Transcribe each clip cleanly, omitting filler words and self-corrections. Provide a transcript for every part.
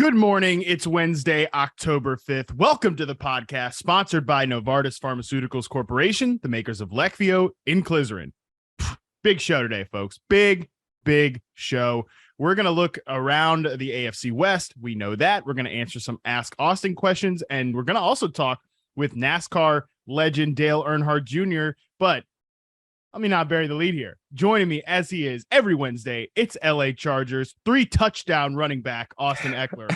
Good morning. It's Wednesday, October 5th. Welcome to the podcast sponsored by Novartis Pharmaceuticals Corporation, the makers of Leqvio inclisiran. Big show today, folks. Big show. We're going to look around the AFC West. We know that. We're going to answer some Ask Austin questions, and we're going to also talk with NASCAR legend Dale Earnhardt Jr., but let me not bury the lead here. Joining me as he is every Wednesday, it's LA Chargers 3-touchdown running back Austin Ekeler.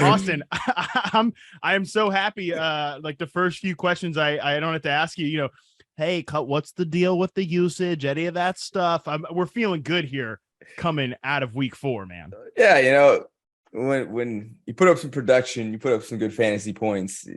Austin, I am so happy. Like the first few questions, I don't have to ask you. Hey, what's the deal with the usage? Any of that stuff? We're feeling good here coming out of week 4, man. Yeah, when you put up some production, you put up some good fantasy points.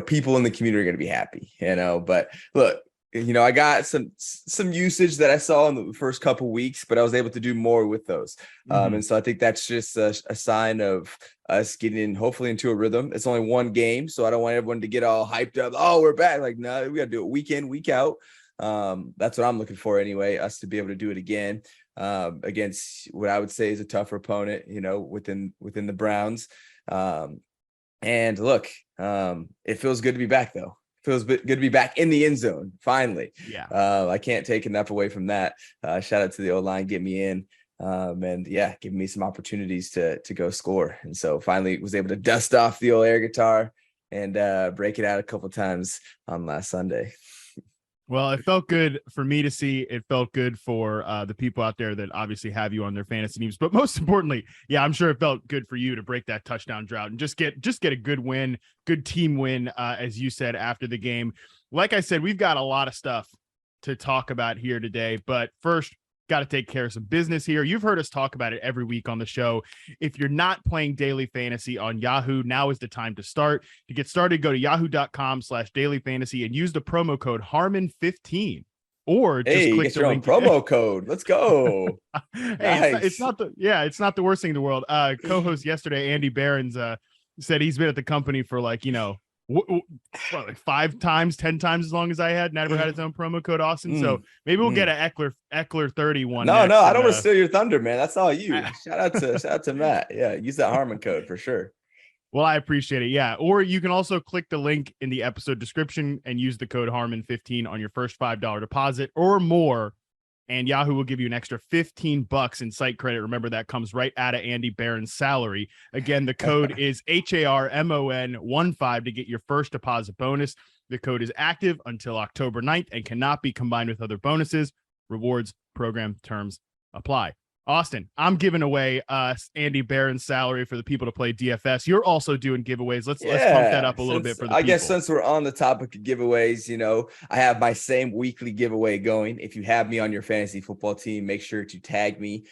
People in the community are going to be happy. But look. I got some usage that I saw in the first couple weeks, but I was able to do more with those. And so I think that's just a sign of us getting hopefully into a rhythm. It's only one game, so I don't want everyone to get all hyped up. Oh, we're back. Like, no, we got to do it week in, week out. That's what I'm looking for anyway, us to be able to do it again against what I would say is a tougher opponent, within the Browns. And look, it feels good to be back, though. Feels good to be back in the end zone, finally. Yeah. I can't take enough away from that. Shout out to the O-line, get me in. And giving me some opportunities to go score. And so finally was able to dust off the old air guitar and break it out a couple times on last Sunday. Well, it felt good for me to see. It felt good for the people out there that obviously have you on their fantasy teams. But most importantly, I'm sure it felt good for you to break that touchdown drought and just get a good win, good team win, as you said after the game. Like I said, we've got a lot of stuff to talk about here today. But first, got to take care of some business here. You've heard us talk about it every week on the show. If you're not playing daily fantasy on Yahoo, now is the time to start. To get started, go to yahoo.com/dailyfantasy and use the promo code Harmon15 or just click the link. Promo code. Let's go. Hey, nice. it's not the worst thing in the world. Co-host yesterday, Andy Behrens, said he's been at the company for like 5 times, 10 times as long as I had. Never had his own promo code, Austin. So maybe we'll get an Ekeler 31. No, I don't want to steal your thunder, man. That's all you. Shout out to Matt. Yeah, use that Harmon code for sure. Well, I appreciate it. Yeah. Or you can also click the link in the episode description and use the code Harmon15 on your first $5 deposit or more. And Yahoo will give you an extra $15 in site credit. Remember, that comes right out of Andy Barron's salary. Again, the code is HARMON15 to get your first deposit bonus. The code is active until October 9th and cannot be combined with other bonuses. Rewards program terms apply. Austin, I'm giving away Andy Barron's salary for the people to play DFS. You're also doing giveaways. Let's pump that up a little bit for the people. Guess since we're on the topic of giveaways, I have my same weekly giveaway going. If you have me on your fantasy football team, make sure to tag me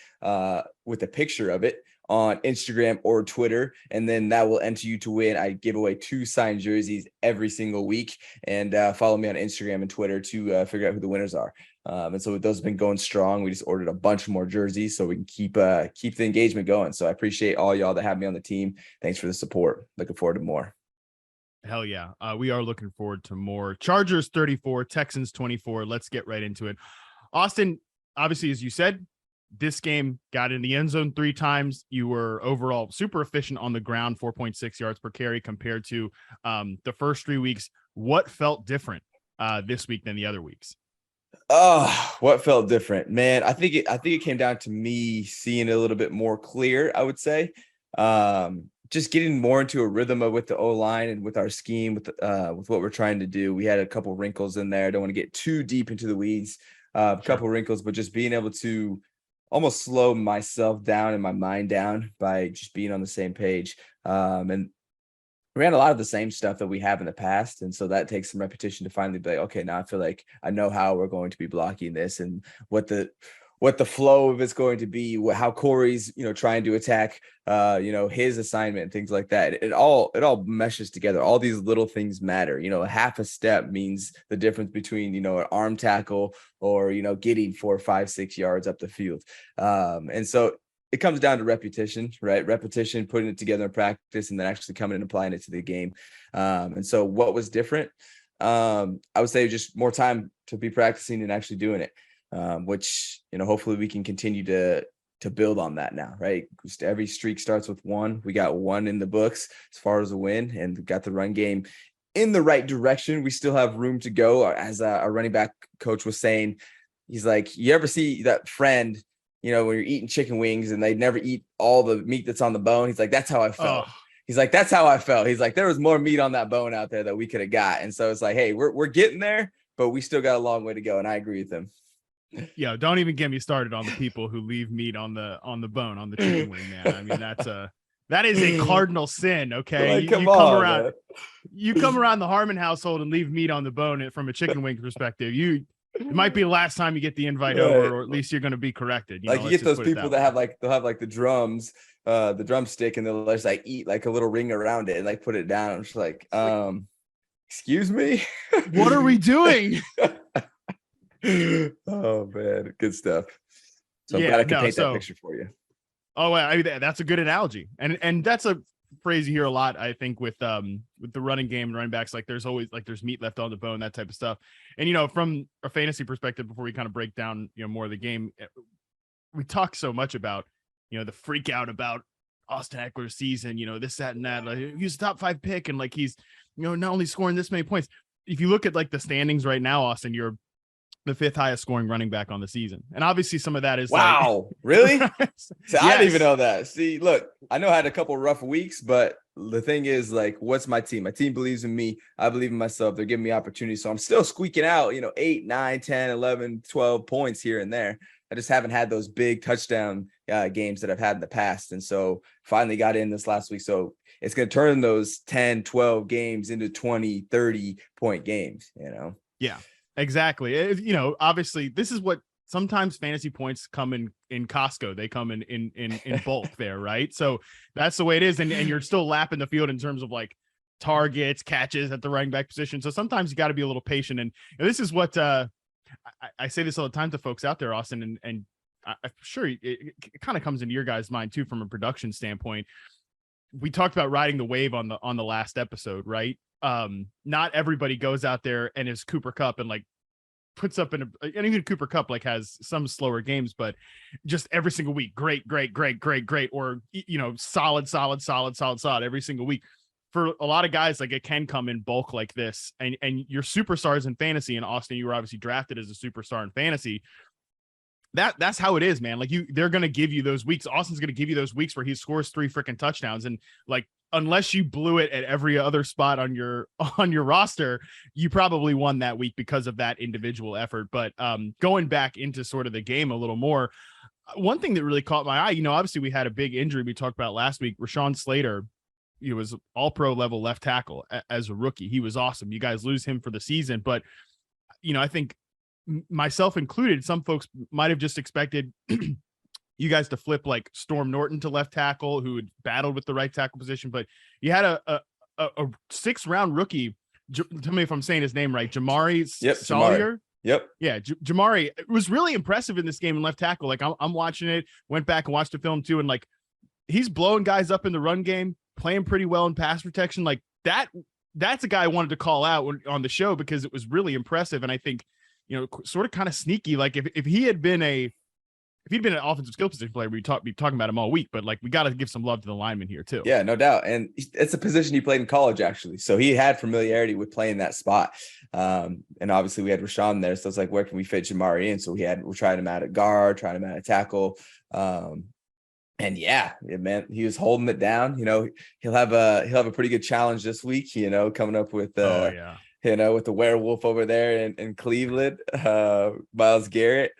with a picture of it on Instagram or Twitter, and then that will enter you to win. I give away 2 signed jerseys every single week, and follow me on Instagram and Twitter to figure out who the winners are. And so those have been going strong. We just ordered a bunch more jerseys so we can keep the engagement going. So I appreciate all y'all that have me on the team. Thanks for the support. Looking forward to more. Hell yeah. We are looking forward to more. Chargers 34, Texans 24. Let's get right into it. Austin, obviously, as you said, this game got in the end zone 3 times. You were overall super efficient on the ground, 4.6 yards per carry compared to the first 3 weeks. What felt different this week than the other weeks? Oh, what felt different, man? I think it came down to me seeing it a little bit more clear, I would say. Just getting more into a rhythm with the O-line and with our scheme, with what we're trying to do. We had a couple wrinkles in there. I don't want to get too deep into the weeds. A couple wrinkles, but just being able to almost slow myself down and my mind down by just being on the same page. And we ran a lot of the same stuff that we have in the past. And so that takes some repetition to finally be like, okay, now I feel like I know how we're going to be blocking this and what the flow of it's going to be, how Corey's, trying to attack, his assignment and things like that. It all meshes together. All these little things matter. Half a step means the difference between, an arm tackle or, getting 4, 5, 6 yards up the field. And so it comes down to repetition, right? Repetition, putting it together in practice, and then actually coming and applying it to the game. And so what was different? I would say just more time to be practicing and actually doing it, which, hopefully we can continue to build on that now, right? Every streak starts with one. We got one in the books as far as a win, and we got the run game in the right direction. We still have room to go. As our running back coach was saying, he's like, you ever see that friend, when you're eating chicken wings and they never eat all the meat that's on the bone? He's like, that's how I felt. Oh. He's like, that's how I felt. He's like, there was more meat on that bone out there that we could have got. And so it's like, hey, we're getting there, but we still got a long way to go. And I agree with him. Yeah, don't even get me started on the people who leave meat on the bone on the chicken wing, man. I mean, that is a cardinal sin. Okay, like, you come around, man. You come around the Harmon household and leave meat on the bone from a chicken wing perspective. It might be the last time you get the invite over, or at least you're going to be corrected. You get those people that they'll have like the drums, the drumstick, and they'll just like eat like a little ring around it and like put it down. I'm just like, excuse me, what are we doing? Oh man, good stuff. So I'm glad I can paint that picture for you. Oh, I mean, that's a good analogy, and that's a phrase you hear a lot, I think, with the running game and running backs. Like there's always there's meat left on the bone, that type of stuff. And from a fantasy perspective, before we kind of break down more of the game, we talk so much about the freak out about Austin Ekeler's season, this, that, and that. Like, he's a top 5 pick, and like he's not only scoring this many points. If you look at like the standings right now, Austin, you're the 5th highest scoring running back on the season. And obviously some of that is really? So yes. I didn't even know that. See, look, I know I had a couple rough weeks, but the thing is, like, what's my team? My team believes in me. I believe in myself. They're giving me opportunities. So I'm still squeaking out, 8, 9, 10, 11, 12 points here and there. I just haven't had those big touchdown games that I've had in the past. And so finally got in this last week. So it's going to turn those 10, 12 games into 20, 30 point games, Yeah. Exactly. Obviously this is what sometimes fantasy points come in Costco. They come in bulk there. Right. So that's the way it is. And you're still lapping the field in terms of like targets, catches at the running back position. So sometimes you got to be a little patient. And this is what I say this all the time to folks out there, Austin, and I'm sure it kind of comes into your guys' mind too, from a production standpoint. We talked about riding the wave on the last episode, right? Not everybody goes out there and is Cooper Kupp and like puts up and even Cooper Kupp like has some slower games, but just every single week, great, or solid every single week. For a lot of guys, like it can come in bulk like this, and your superstars in fantasy. And Austin, you were obviously drafted as a superstar in fantasy. That's how it is, man. Like they're going to give you those weeks. Austin's going to give you those weeks where he scores 3 freaking touchdowns. And like, unless you blew it at every other spot on your roster, you probably won that week because of that individual effort. But going back into sort of the game a little more, one thing that really caught my eye, obviously we had a big injury we talked about last week. Rashawn Slater, he was all pro level left tackle as a rookie. He was awesome. You guys lose him for the season, but I think myself included, some folks might have just expected you guys to flip like Storm Norton to left tackle, who had battled with the right tackle position, but you had a 6th round rookie. Tell me if I'm saying his name right. Jamari Sawyer. Yep. Yeah. Jamari was really impressive in this game in left tackle. Like I'm watching it, went back and watched the film too. And like, he's blowing guys up in the run game, playing pretty well in pass protection. Like that's a guy I wanted to call out on the show because it was really impressive. And I think, sort of kind of sneaky. Like if he'd been an offensive skill position player, we'd be talking about him all week, but like, we got to give some love to the lineman here too. Yeah, no doubt. And it's a position he played in college, actually. So he had familiarity with playing that spot. And obviously we had Rashawn there. So it's like, where can we fit Jamari in? So we're trying him out at guard, trying him out at tackle. And man, he was holding it down. He'll have a pretty good challenge this week, coming up with, with the werewolf over there in Cleveland, Myles Garrett.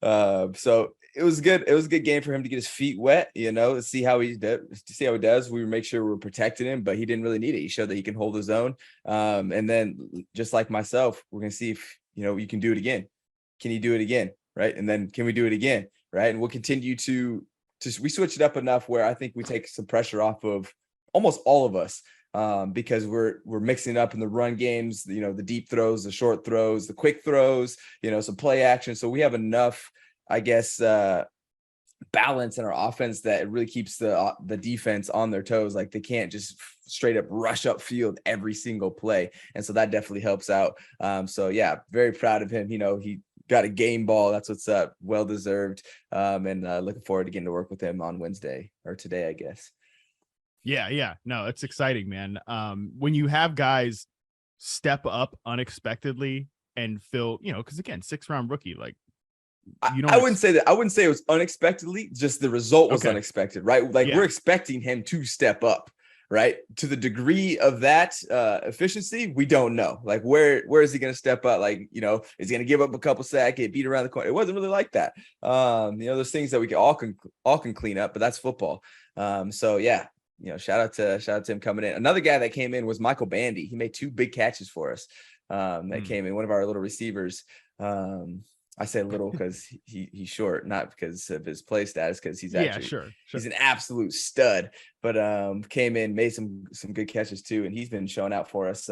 So it was good. It was a good game for him to get his feet wet, to see how he does. We make sure we're protecting him, but he didn't really need it. He showed that he can hold his own. And then just like myself, we're going to see if, you can do it again. Can you do it again? Right. And then can we do it again? Right. And we'll continue we switch it up enough where I think we take some pressure off of almost all of us. Because we're mixing it up in the run games, the deep throws, the short throws, the quick throws, some play action. So we have enough, I guess, balance in our offense that it really keeps the defense on their toes. Like they can't just straight up rush up field every single play. And so that definitely helps out. So yeah, very proud of him. He got a game ball. That's what's up. Well deserved. And looking forward to getting to work with him on Wednesday or today, I guess. Yeah. No, it's exciting, man. When you have guys step up unexpectedly and fill, because again, 6th-round rookie, like I wouldn't say that. I wouldn't say it was unexpectedly. Just the result was unexpected, right? Like we're expecting him to step up, right? To the degree of that efficiency, we don't know. Like where is he going to step up? Like, is he going to give up a couple sacks, get beat around the corner? It wasn't really like that. There's things that we can all can clean up, but that's football. So yeah, shout out to him coming in. Another guy that came in was Michael Bandy. He made 2 big catches for us. That came in, one of our little receivers. I say little because he's short, not because of his play status, because he's actually sure. He's an absolute stud. But came in, made some good catches too, and he's been showing out for us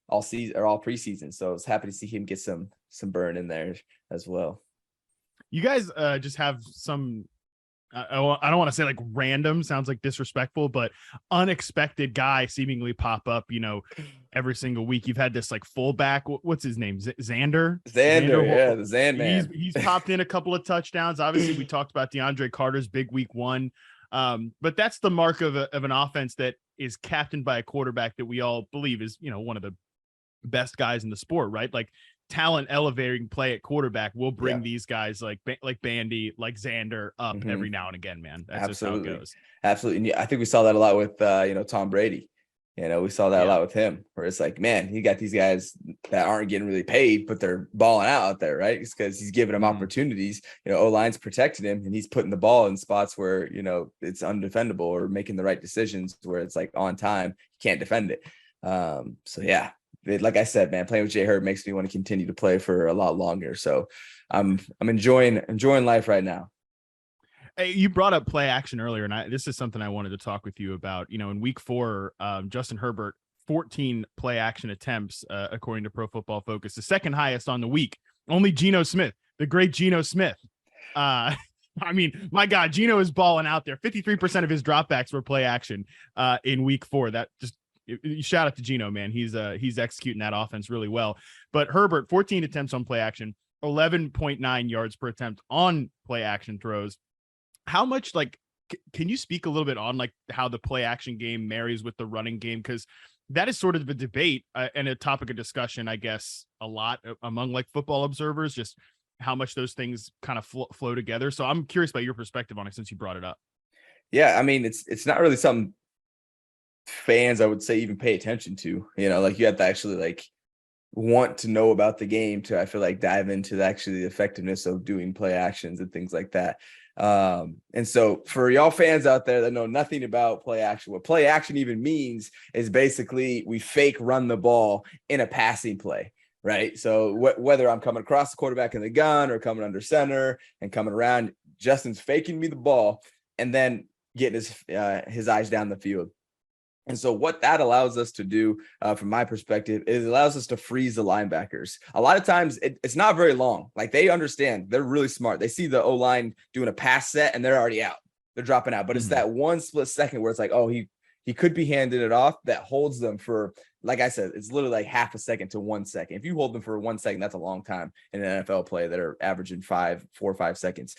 all season or all preseason. So I was happy to see him get some burn in there as well. You guys just have some. I don't want to say like random, sounds like disrespectful, but unexpected guy seemingly pop up, every single week. You've had this like fullback. What's his name? Xander, yeah, the Zan man. He's popped in a couple of touchdowns. Obviously, we talked about DeAndre Carter's big week 1. But that's the mark of an offense that is captained by a quarterback that we all believe is, one of the best guys in the sport, right? Like talent elevating play at quarterback will bring these guys like Bandy, like Xander up every now and again, man. That's Absolutely. just how it goes. Absolutely. I think we saw that a lot with, Tom Brady. We saw that a lot with him, where it's like, man, you got these guys that aren't getting really paid, but they're balling out there, right? It's because he's giving them opportunities. O-line's protecting him, and he's putting the ball in spots where, it's undefendable, or making the right decisions where it's like on time, you can't defend it. So yeah, like I said, man, playing with Jay Herb makes me want to continue to play for a lot longer. So I'm enjoying life right now. Hey, you brought up play action earlier, and this is something I wanted to talk with you about. In week 4, Justin Herbert, 14 play action attempts, according to Pro Football Focus, the second highest on the week. Only Geno Smith, the great Geno Smith. I mean, my God, Geno is balling out there. 53% of his dropbacks were play action in week 4. That just shout out to Geno, man. He's executing that offense really well. But Herbert, 14 attempts on play action, 11.9 yards per attempt on play action throws. How much, can you speak a little bit on like how the play action game marries with the running game? Because that is sort of a debate and a topic of discussion, I guess, a lot among like football observers, just how much those things kind of flow together. So I'm curious about your perspective on it since you brought it up. Yeah, I mean, it's not really something fans, I would say, even pay attention to. You have to actually want to know about the game to, I feel like, dive into the effectiveness of doing play actions and things like that. And so for y'all fans out there that know nothing about play action, what play action even means is basically we fake run the ball in a passing play, right? So whether I'm coming across the quarterback in the gun or coming under center and coming around, Justin's faking me the ball and then getting his eyes down the field. And so what that allows us to do, from my perspective, is it allows us to freeze the linebackers. A lot of times it's not very long. Like, they understand, they're really smart. They see the O-line doing a pass set and they're already out. They're dropping out. But it's that one split second where it's like, oh, he could be handing it off, that holds them for, like I said, it's literally like half a second to 1 second. If you hold them for 1 second, that's a long time in an NFL play that are averaging 4 or 5 seconds.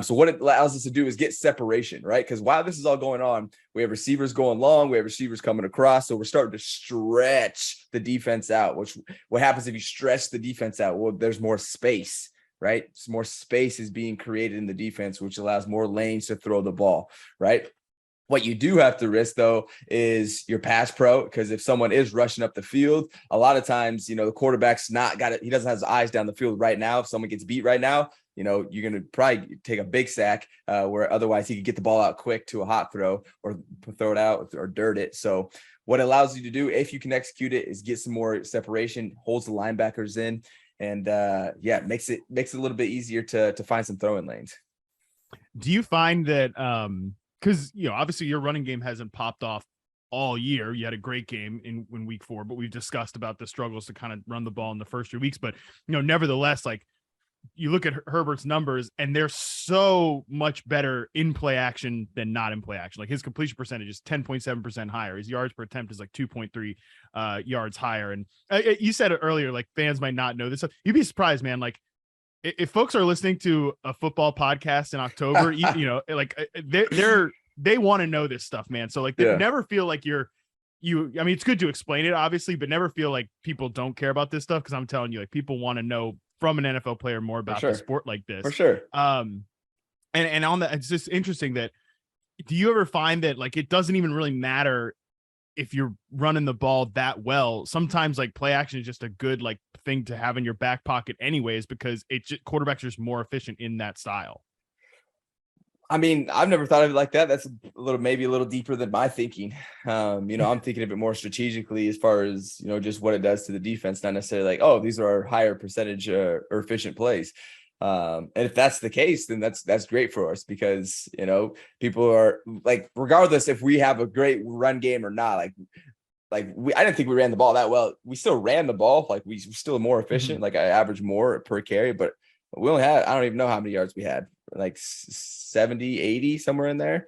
So what it allows us to do is get separation, right? Because while this is all going on, we have receivers going long, we have receivers coming across. So we're starting to stretch the defense out, which what happens if you stretch the defense out? Well, there's more space, right? So more space is being created in the defense, which allows more lanes to throw the ball, right? What you do have to risk, though, is your pass pro, because if someone is rushing up the field, a lot of times, the quarterback's not got it. He doesn't have his eyes down the field right now. If someone gets beat right now, you're going to probably take a big sack, where otherwise he could get the ball out quick to a hot throw or throw it out or dirt it. So what it allows you to do, if you can execute it, is get some more separation, holds the linebackers in, and makes it a little bit easier to find some throwing lanes. Do you find that because, obviously your running game hasn't popped off all year. You had a great game in week 4, but we've discussed about the struggles to kind of run the ball in the first 3 weeks. But, nevertheless, like, you look at Herbert's numbers and they're so much better in play action than not in play action. Like, his completion percentage is 10.7% higher. His yards per attempt is like 2.3 yards higher. And you said it earlier, like, fans might not know this stuff. You'd be surprised, man. Like, if folks are listening to a football podcast in October, you know, like they want to know this stuff, man. So like, they never feel like I mean, it's good to explain it, obviously, but never feel like people don't care about this stuff. Cause I'm telling you, like, people want to know from an NFL player more about the sport like this. For sure. And on that, it's just interesting that, do you ever find that like, it doesn't even really matter if you're running the ball that well? Sometimes like play action is just a good like thing to have in your back pocket anyways, because quarterbacks are just more efficient in that style. I mean, I've never thought of it like that. That's maybe a little deeper than my thinking. You know, I'm thinking of it more strategically as far as, you know, just what it does to the defense, not necessarily like, oh, these are our higher percentage or efficient plays. And if that's the case, then that's great for us, because, you know, people are like, regardless if we have a great run game or not, I didn't think we ran the ball that well. We still ran the ball. Like, we still more efficient. Like, I averaged more per carry, but we only had, I don't even know how many yards we had, like 70, 80, somewhere in there.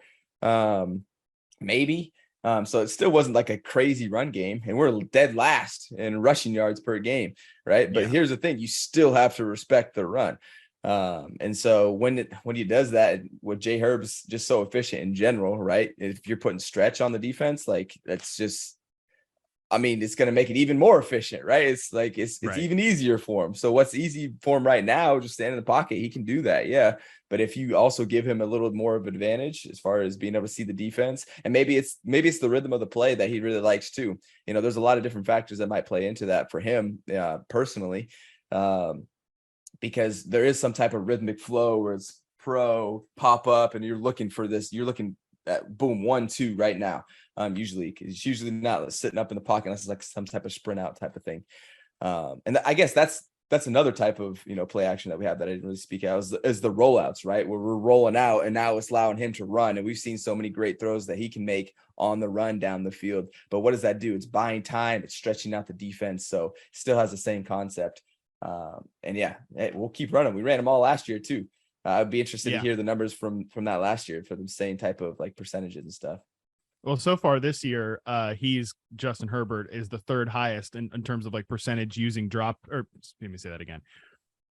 Maybe. So it still wasn't like a crazy run game, and we're dead last in rushing yards per game. Right. But here's the thing, you still have to respect the run. And so when he does that, with Jay Herb's just so efficient in general, right? If you're putting stretch on the defense, like, that's just, I mean, it's going to make it even more efficient, right? It's like, it's even easier for him. So what's easy for him right now, just stand in the pocket, he can do that. Yeah. But if you also give him a little more of advantage as far as being able to see the defense, and maybe it's the rhythm of the play that he really likes too. You know, there's a lot of different factors that might play into that for him personally. Because there is some type of rhythmic flow where it's pop up, and you're looking at boom, 1-2 right now. Usually, because it's usually not sitting up in the pocket unless it's like some type of sprint out type of thing. And I guess that's another type of, you know, play action that we have that I didn't really speak out is the rollouts, right? Where we're rolling out, and now it's allowing him to run. And we've seen so many great throws that he can make on the run down the field. But what does that do? It's buying time. It's stretching out the defense. So still has the same concept. And we'll keep running. We ran them all last year too. I'd be interested to hear the numbers from that last year for the same type of like percentages and stuff. Well, so far this year, Justin Herbert is the third highest in terms of like percentage using drop, or let me say that again.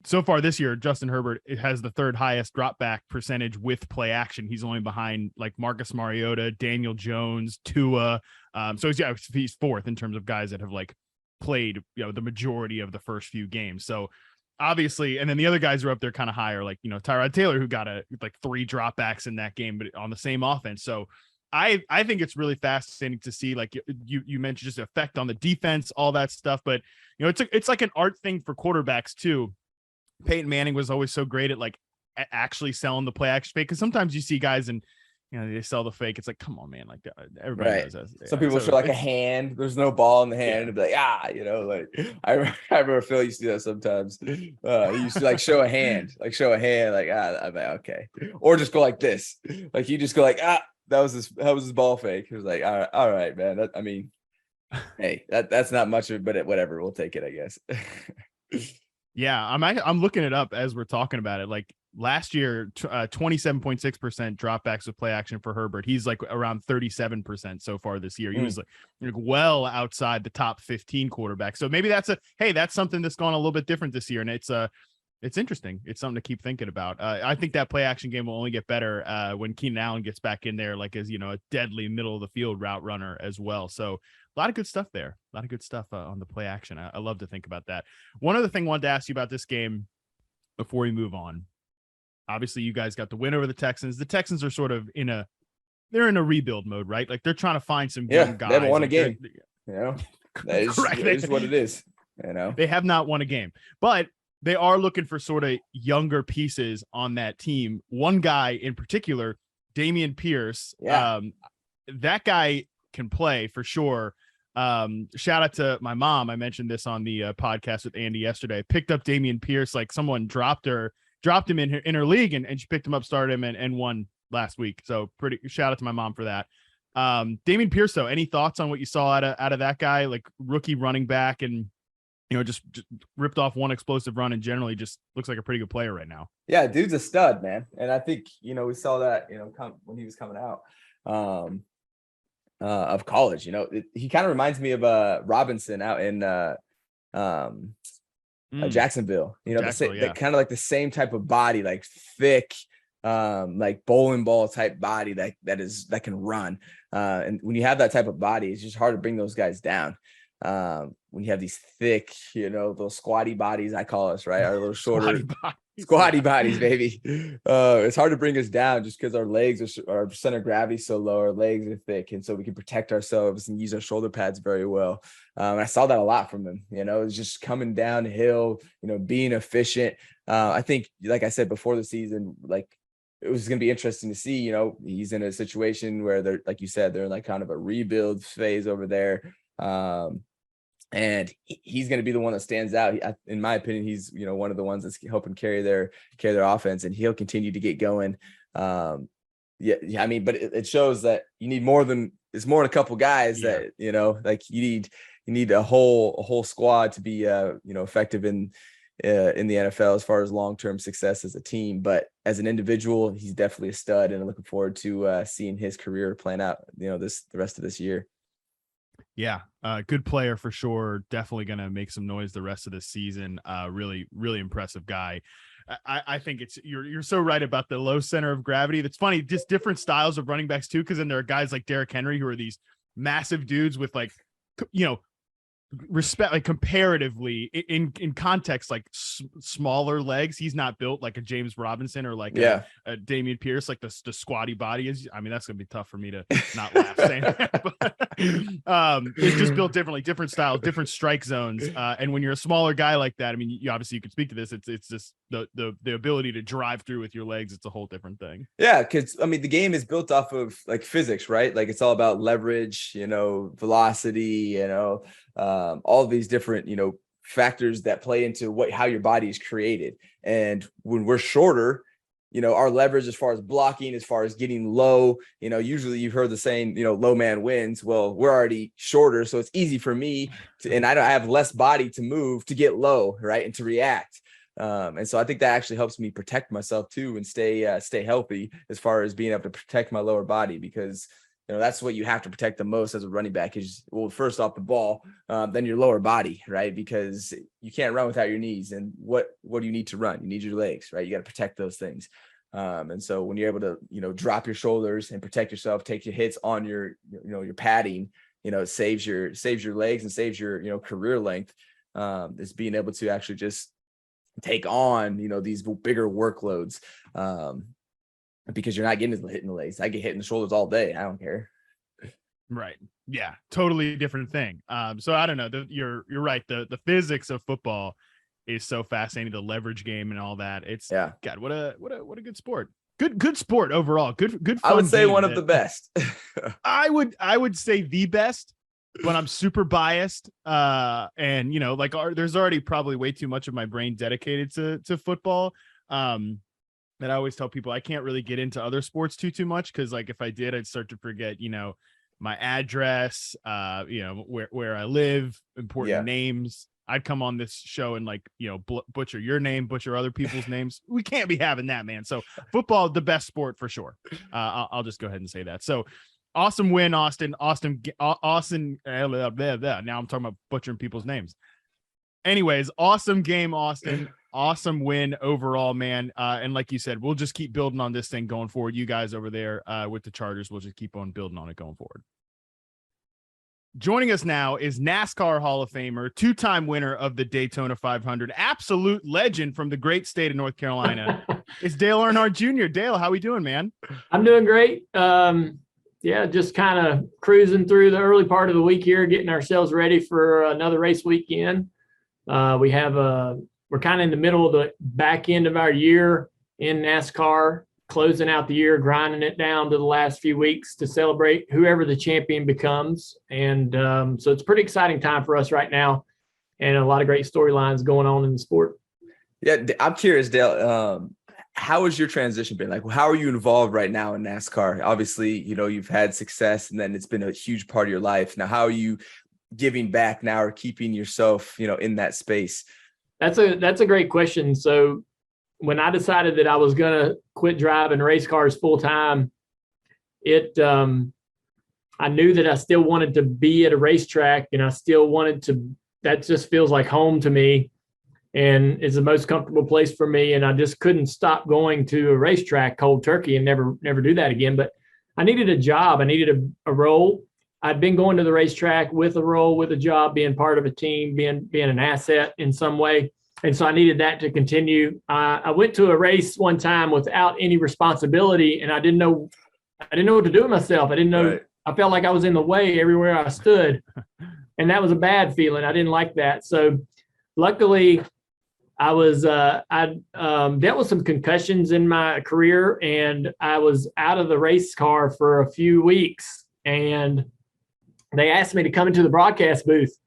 So far this year, Justin Herbert has the third highest drop back percentage with play action. He's only behind like Marcus Mariota, Daniel Jones, Tua. So he's fourth in terms of guys that have like played, you know, the majority of the first few games. So obviously, and then the other guys are up there kind of higher, like, you know, Tyrod Taylor, who got like 3 dropbacks in that game, but on the same offense. So I think it's really fascinating to see, like you mentioned, just effect on the defense, all that stuff. But, you know, it's like an art thing for quarterbacks too. Peyton Manning was always so great at like actually selling the play action fake, because sometimes you see guys and, you know, they sell the fake. It's like, come on, man. Like, everybody knows that. Some people show like a hand. There's no ball in the hand. And be like, you know, like I remember Phil used to do that sometimes. He used to like show a hand, like, I'm like, okay. Or just go like this. Like, you just go like, that was his ball fake. He was like, all right, man. Hey, that's not much of it, but whatever. We'll take it, I guess. Yeah, I'm looking it up as we're talking about it. Like, last year, 27.6% dropbacks with play action for Herbert. He's like around 37% so far this year. He was like well outside the top 15 quarterbacks. So maybe that's something that's gone a little bit different this year. And it's interesting. It's something to keep thinking about. I think that play action game will only get better when Keenan Allen gets back in there, like, as, you know, a deadly middle of the field route runner as well. So a lot of good stuff there. A lot of good stuff on the play action. I love to think about that. One other thing I wanted to ask you about this game before we move on. Obviously, you guys got the win over the Texans. The Texans are sort of in a rebuild mode, right? Like, they're trying to find some young guys. They haven't won a game. You know, that is what it is. You know, they have not won a game, but they are looking for sort of younger pieces on that team. One guy in particular, Dameon Pierce. That guy can play for sure. Shout out to my mom. I mentioned this on the podcast with Andy yesterday. Picked up Dameon Pierce, like someone dropped him in her league, and she picked him up, started him, and won last week. So pretty shout out to my mom for that. Dameon Pierce, though, any thoughts on what you saw out of that guy, like rookie running back, and, you know, just ripped off one explosive run, and generally just looks like a pretty good player right now. Yeah, dude's a stud, man. And I think, you know, we saw that, you know, when he was coming out of college. You know, he kind of reminds me of Robinson out in Jacksonville, Jacksonville, that kind of like the same type of body, like thick, like bowling ball type body that can run. And when you have that type of body, it's just hard to bring those guys down. When you have these thick, those squatty bodies, I call us, right? Our little shorter squatty bodies, baby. It's hard to bring us down just because our legs our center of gravity is so low, our legs are thick. And so we can protect ourselves and use our shoulder pads very well. And I saw that a lot from him, it's just coming downhill, being efficient. I think, like I said, before the season, like it was going to be interesting to see, he's in a situation where they're, like you said, they're in like kind of a rebuild phase over there. And he's going to be the one that stands out. In my opinion, he's, one of the ones that's helping carry their offense, and he'll continue to get going. I mean, but it shows that you need more than a couple guys that, like you need a whole squad to be, effective in the NFL as far as long-term success as a team. But as an individual, he's definitely a stud, and I'm looking forward to seeing his career plan out, the rest of this year. Yeah, good player for sure. Definitely going to make some noise the rest of the season. Really, really impressive guy. I think you're so right about the low center of gravity. That's funny, just different styles of running backs too, because then there are guys like Derrick Henry who are these massive dudes with like, respect, like comparatively in context, like smaller legs. He's not built like a James Robinson or like a Dameon Pierce, like the squatty body is. I mean, that's gonna be tough for me to not laugh saying that, but it's just built differently, different styles, different strike zones. And when you're a smaller guy like that, I mean, you can speak to this. It's just the ability to drive through with your legs. It's a whole different thing. Yeah, because I mean, the game is built off of like physics, right? Like it's all about leverage, velocity, all of these different, factors that play into how your body is created. And when we're shorter, our leverage as far as blocking, as far as getting low, usually you've heard the saying, low man wins. Well, we're already shorter, so it's easy for me and I have less body to move to get low, right, and to react. And so I think that actually helps me protect myself too and stay healthy as far as being able to protect my lower body, because that's what you have to protect the most as a running back is, well, first off the ball, then your lower body, right? Because you can't run without your knees. And what do you need to run? You need your legs, right? You got to protect those things. And so when you're able to, drop your shoulders and protect yourself, take your hits on your padding, it saves your legs and saves your, career length, is being able to actually just take on, these bigger workloads. Because you're not getting hit in the legs. I get hit in the shoulders all day. I don't care. Right. Yeah. Totally different thing. So I don't know. You're right. The physics of football is so fascinating. The leverage game and all that. It's God. What a good sport. Good sport overall. Good. Fun I would say one of of the best. I would say the best, but I'm super biased. And there's already probably way too much of my brain dedicated to football. That I always tell people I can't really get into other sports too much, because like if I did, I'd start to forget, my address, where I live, important names. I'd come on this show and butcher your name, butcher other people's names. We can't be having that, man. So football, the best sport for sure. I'll just go ahead and say that. So awesome win, Austin. Now I'm talking about butchering people's names. Anyways, awesome game, Austin. Awesome win overall, man. And like you said, we'll just keep building on this thing going forward. You guys over there with the Chargers, we'll just keep on building on it going forward. Joining us now is NASCAR Hall of Famer, two-time winner of the Daytona 500, absolute legend from the great state of North Carolina. It's Dale Earnhardt Jr. Dale, how we doing, man? I'm doing great. Just kind of cruising through the early part of the week here, getting ourselves ready for another race weekend. We're kind of in the middle of the back end of our year in NASCAR, closing out the year, grinding it down to the last few weeks to celebrate whoever the champion becomes. And so it's a pretty exciting time for us right now, and a lot of great storylines going on in the sport. Yeah, I'm curious, Dale, how has your transition been? Like, how are you involved right now in NASCAR? Obviously, you've had success, and then it's been a huge part of your life. Now, how are you giving back now or keeping yourself, in that space? That's a great question. So when I decided that I was going to quit driving race cars full time, I knew that I still wanted to be at a racetrack, and I still wanted to, that just feels like home to me. and it's the most comfortable place for me. And I just couldn't stop going to a racetrack cold turkey and never do that again. But I needed a job. I needed a role. I'd been going to the racetrack with a role, with a job, being part of a team, being an asset in some way. And so I needed that to continue. I went to a race one time without any responsibility, and I didn't know what to do with myself. I didn't know. Right. I felt like I was in the way everywhere I stood, and that was a bad feeling. I didn't like that. So luckily, I dealt with some concussions in my career, and I was out of the race car for a few weeks, and they asked me to come into the broadcast booth.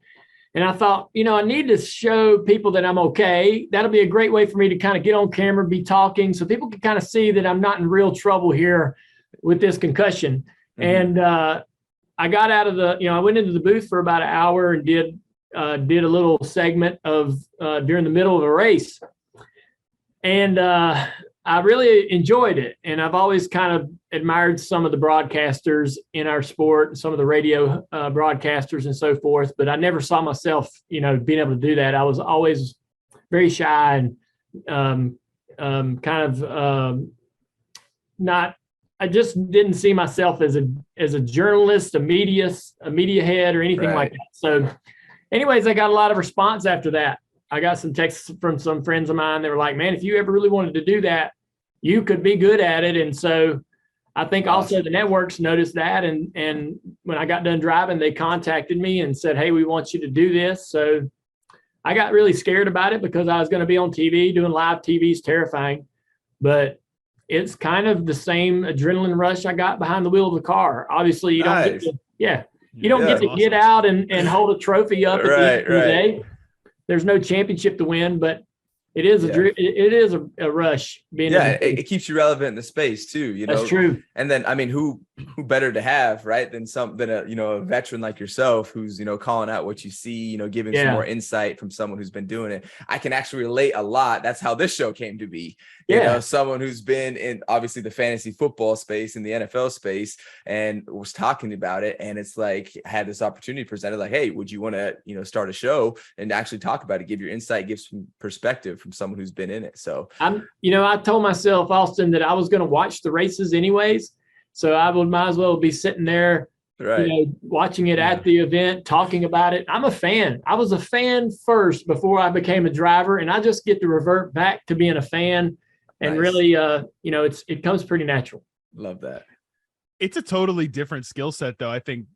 And I thought, I need to show people that I'm okay. That'll be a great way for me to kind of get on camera, be talking, so people can kind of see that I'm not in real trouble here with this concussion. Mm-hmm. And I got out of I went into the booth for about an hour and did a little segment of during the middle of a race. And I really enjoyed it. And I've always kind of admired some of the broadcasters in our sport, some of the radio broadcasters and so forth, but I never saw myself, being able to do that. I was always very shy and I just didn't see myself as a journalist, a media head or anything like that. So anyways, I got a lot of response after that. I got some texts from some friends of mine. They were like, man, if you ever really wanted to do that, you could be good at it. And so I think also the networks noticed that. And when I got done driving, they contacted me and said, hey, we want you to do this. So I got really scared about it because I was going to be on TV. Doing live TV is terrifying. But it's kind of the same adrenaline rush I got behind the wheel of the car. Obviously, you don't get to get out and hold a trophy up at the end of the day. There's no championship to win, but it is a rush. It keeps you relevant in the space too. That's true. And then I mean, who better to have, right, than a veteran like yourself who's calling out what you see, giving some more insight from someone who's been doing it. I can actually relate a lot. That's how this show came to be. Someone who's been in obviously the fantasy football space, in the NFL space, and was talking about it. And it's like, had this opportunity presented, like, hey, would you want to, start a show and actually talk about it, give your insight, give some perspective from someone who's been in it. So I told myself, Austin, that I was going to watch the races anyways. So I might as well be sitting there, watching it at the event, talking about it. I'm a fan. I was a fan first before I became a driver, and I just get to revert back to being a fan. And really, it comes pretty natural. Love that. It's a totally different skill set, though. I think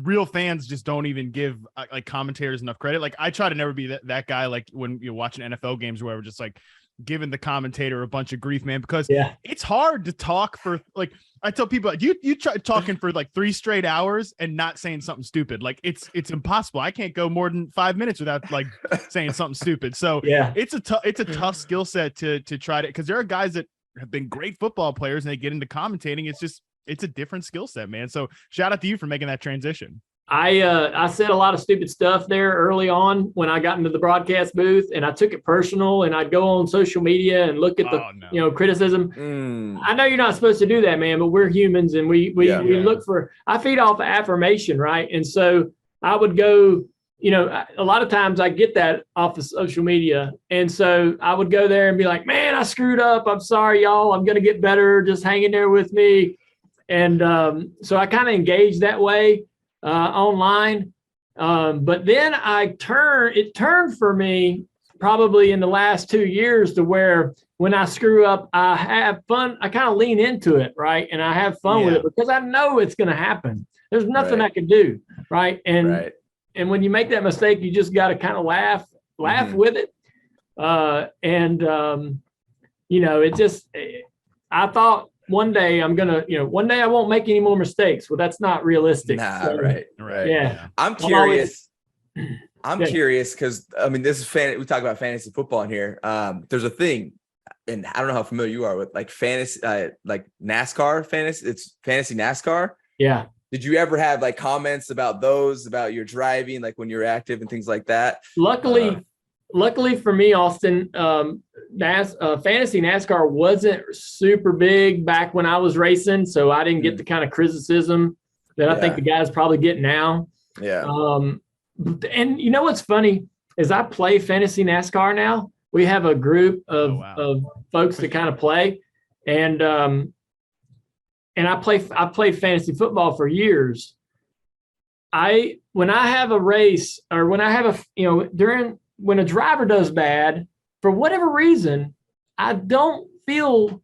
real fans just don't even give like commentators enough credit. Like I try to never be that guy, like when you're watching NFL games or whatever, just like giving the commentator a bunch of grief, man, because it's hard to talk for, like, I tell people, you try talking for like 3 straight hours and not saying something stupid. Like it's impossible. I can't go more than 5 minutes without like saying something stupid. So it's a tough skill set to try to, because there are guys that have been great football players and they get into commentating. It's a different skill set, man. So shout out to you for making that transition. I said a lot of stupid stuff there early on when I got into the broadcast booth, and I took it personal, and I'd go on social media and look at the criticism. I know you're not supposed to do that, man, but we're humans, and we look for, I feed off of affirmation, right? And so I would go, a lot of times I get that off of social media. And so I would go there and be like, man, I screwed up. I'm sorry, y'all. I'm going to get better. Just hang in there with me. And so I kind of engage that way online. But then it turned for me probably in the last 2 years to where when I screw up, I have fun. I kind of lean into it, right? And I have fun with it because I know it's going to happen. There's nothing I can do, right? And when you make that mistake, you just got to kind of laugh with it. I thought one day one day I won't make any more mistakes. Well, that's not realistic. Right. Yeah. I'm curious. I'm curious because this is we talk about fantasy football in here. There's a thing, and I don't know how familiar you are with like fantasy, like NASCAR fantasy. It's fantasy NASCAR. Yeah. Did you ever have like comments about your driving, like when you're active and things like that? Luckily for me, Austin, fantasy NASCAR wasn't super big back when I was racing, so I didn't get the kind of criticism that I think the guys probably get now. Yeah. And you know what's funny? as I play fantasy NASCAR now, we have a group of, of folks that kind of play. And I played fantasy football for years. When I have a race or when I have when a driver does bad, for whatever reason, I don't feel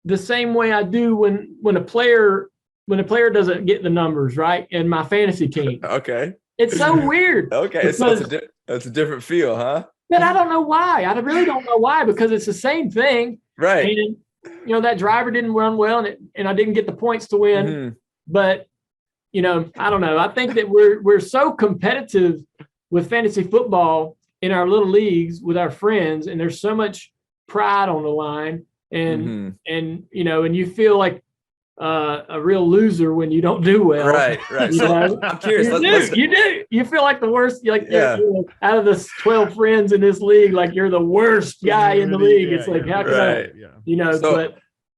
the same way I do when a player doesn't get the numbers right in my fantasy team. Okay. It's so weird. Okay. So it's a different feel, huh? But I don't know why. I really don't know why, because it's the same thing. Right. And, that driver didn't run well and I didn't get the points to win. Mm-hmm. But, I don't know. I think that we're so competitive with fantasy football in our little leagues with our friends, and there's so much pride on the line. And you feel like a real loser when you don't do well. Right. So I'm curious. You do. You feel like the worst. You're out of the 12 friends in this league, like you're the worst guy in the league. It's like, how can I? So, but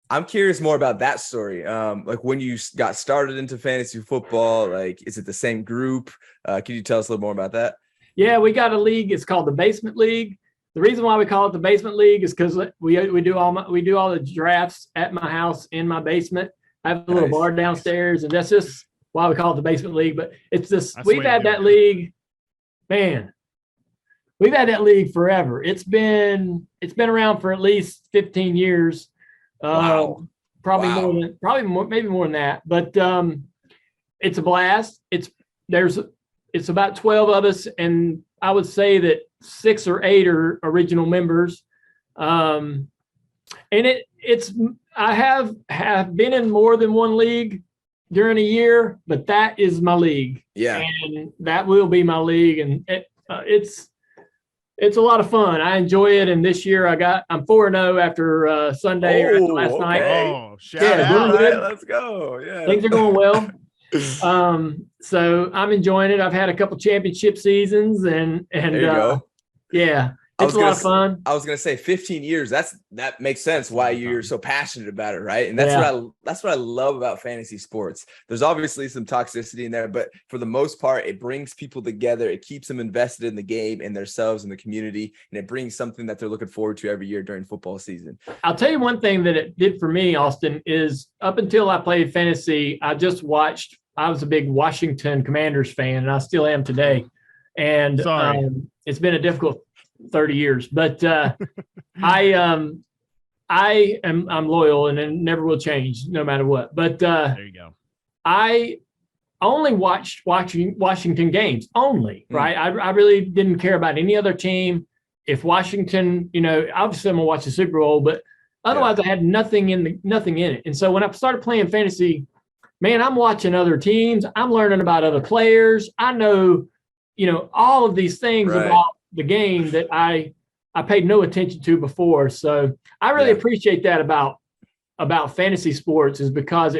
I'm curious more about that story. Like when you got started into fantasy football, like, is it the same group? Can you tell us a little more about that? Yeah, we got a league. It's called the Basement League. The reason why we call it the Basement League is because we do all the drafts at my house in my basement. I have a little bar downstairs, and that's just why we call it the Basement League. But it's this. We've had that league, man. We've had that league forever. It's been around for at least 15 years. Wow. Maybe more than that. But it's a blast. It's about 12 of us, and I would say that 6 or 8 are original members. And I have been in more than one league during a year, but that is my league. Yeah. And that will be my league. And it's a lot of fun. I enjoy it. And this year I'm 4-0 after Sunday or after last night. Oh, shout out. Right, let's go. Yeah. Things are going well. So I'm enjoying it. I've had a couple championship seasons and there you go. Yeah. It's a lot of fun. I was gonna say 15 years. That makes sense why you're so passionate about it, right? And that's what I love about fantasy sports. There's obviously some toxicity in there, but for the most part, it brings people together. It keeps them invested in the game and themselves and the community, and it brings something that they're looking forward to every year during football season. I'll tell you one thing that it did for me, Austin, is up until I played fantasy, I was a big Washington Commanders fan, and I still am today. And it's been a difficult 30 years, but I'm loyal and it never will change no matter what. But there you go. I only watched Washington games only, right? I really didn't care about any other team. If Washington, obviously I'm gonna watch the Super Bowl, but otherwise I had nothing in it. And so when I started playing fantasy, man, I'm watching other teams. I'm learning about other players. I know, all of these things about the game that I paid no attention to before. So I really appreciate that about fantasy sports, is because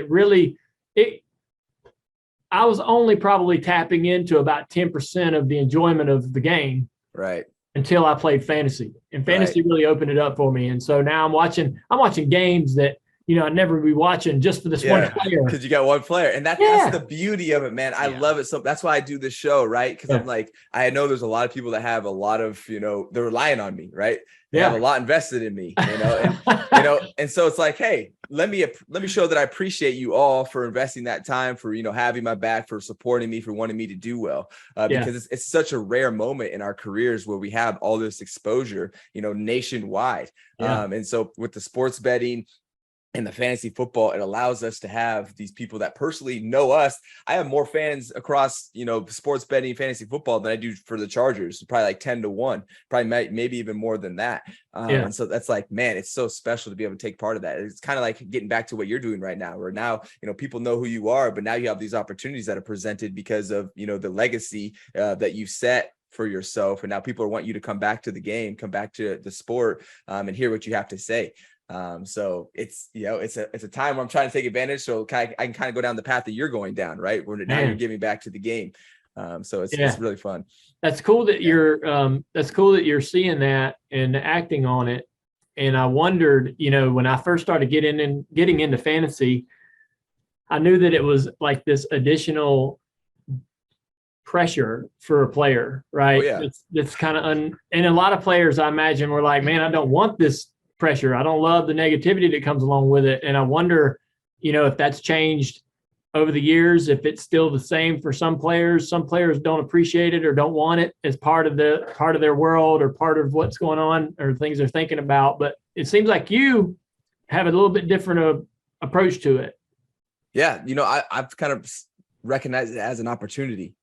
I was only probably tapping into about 10% of the enjoyment of the game. Right. Until I played fantasy, and fantasy really opened it up for me. And so now I'm watching games that, I'd never be watching just for this one player. Because you got one player. And that's the beauty of it, man. I love it. So that's why I do this show, right? Because I'm like, I know there's a lot of people that have a lot of, they're relying on me, right? They have a lot invested in me, and so it's like, hey, let me show that I appreciate you all for investing that time, for, having my back, for supporting me, for wanting me to do well. Because it's such a rare moment in our careers where we have all this exposure, nationwide. And so with the sports betting and the fantasy football, it allows us to have these people that personally know us. I have more fans across, sports betting, fantasy football than I do for the Chargers, probably like 10-1, probably maybe even more than that. And so that's like, man, it's so special to be able to take part of that. It's kind of like getting back to what you're doing right now, where now, people know who you are, but now you have these opportunities that are presented because of, the legacy that you've set for yourself. And now people want you to come back to the game, come back to the sport, and hear what you have to say. So it's, it's a time where I'm trying to take advantage. So I can kind of go down the path that you're going down, right? Where now you're giving back to the game. So it's really fun. That's cool that you're seeing that and acting on it. And I wondered, when I first started getting into fantasy, I knew that it was like this additional pressure for a player, right? Oh, yeah. It's kind of and a lot of players, I imagine, were like, man, I don't want this pressure. I don't love the negativity that comes along with it. And I wonder, if that's changed over the years, if it's still the same for some players. Some players don't appreciate it or don't want it as part of their world or part of what's going on or things they're thinking about. But it seems like you have a little bit different approach to it. Yeah. I've kind of recognized it as an opportunity.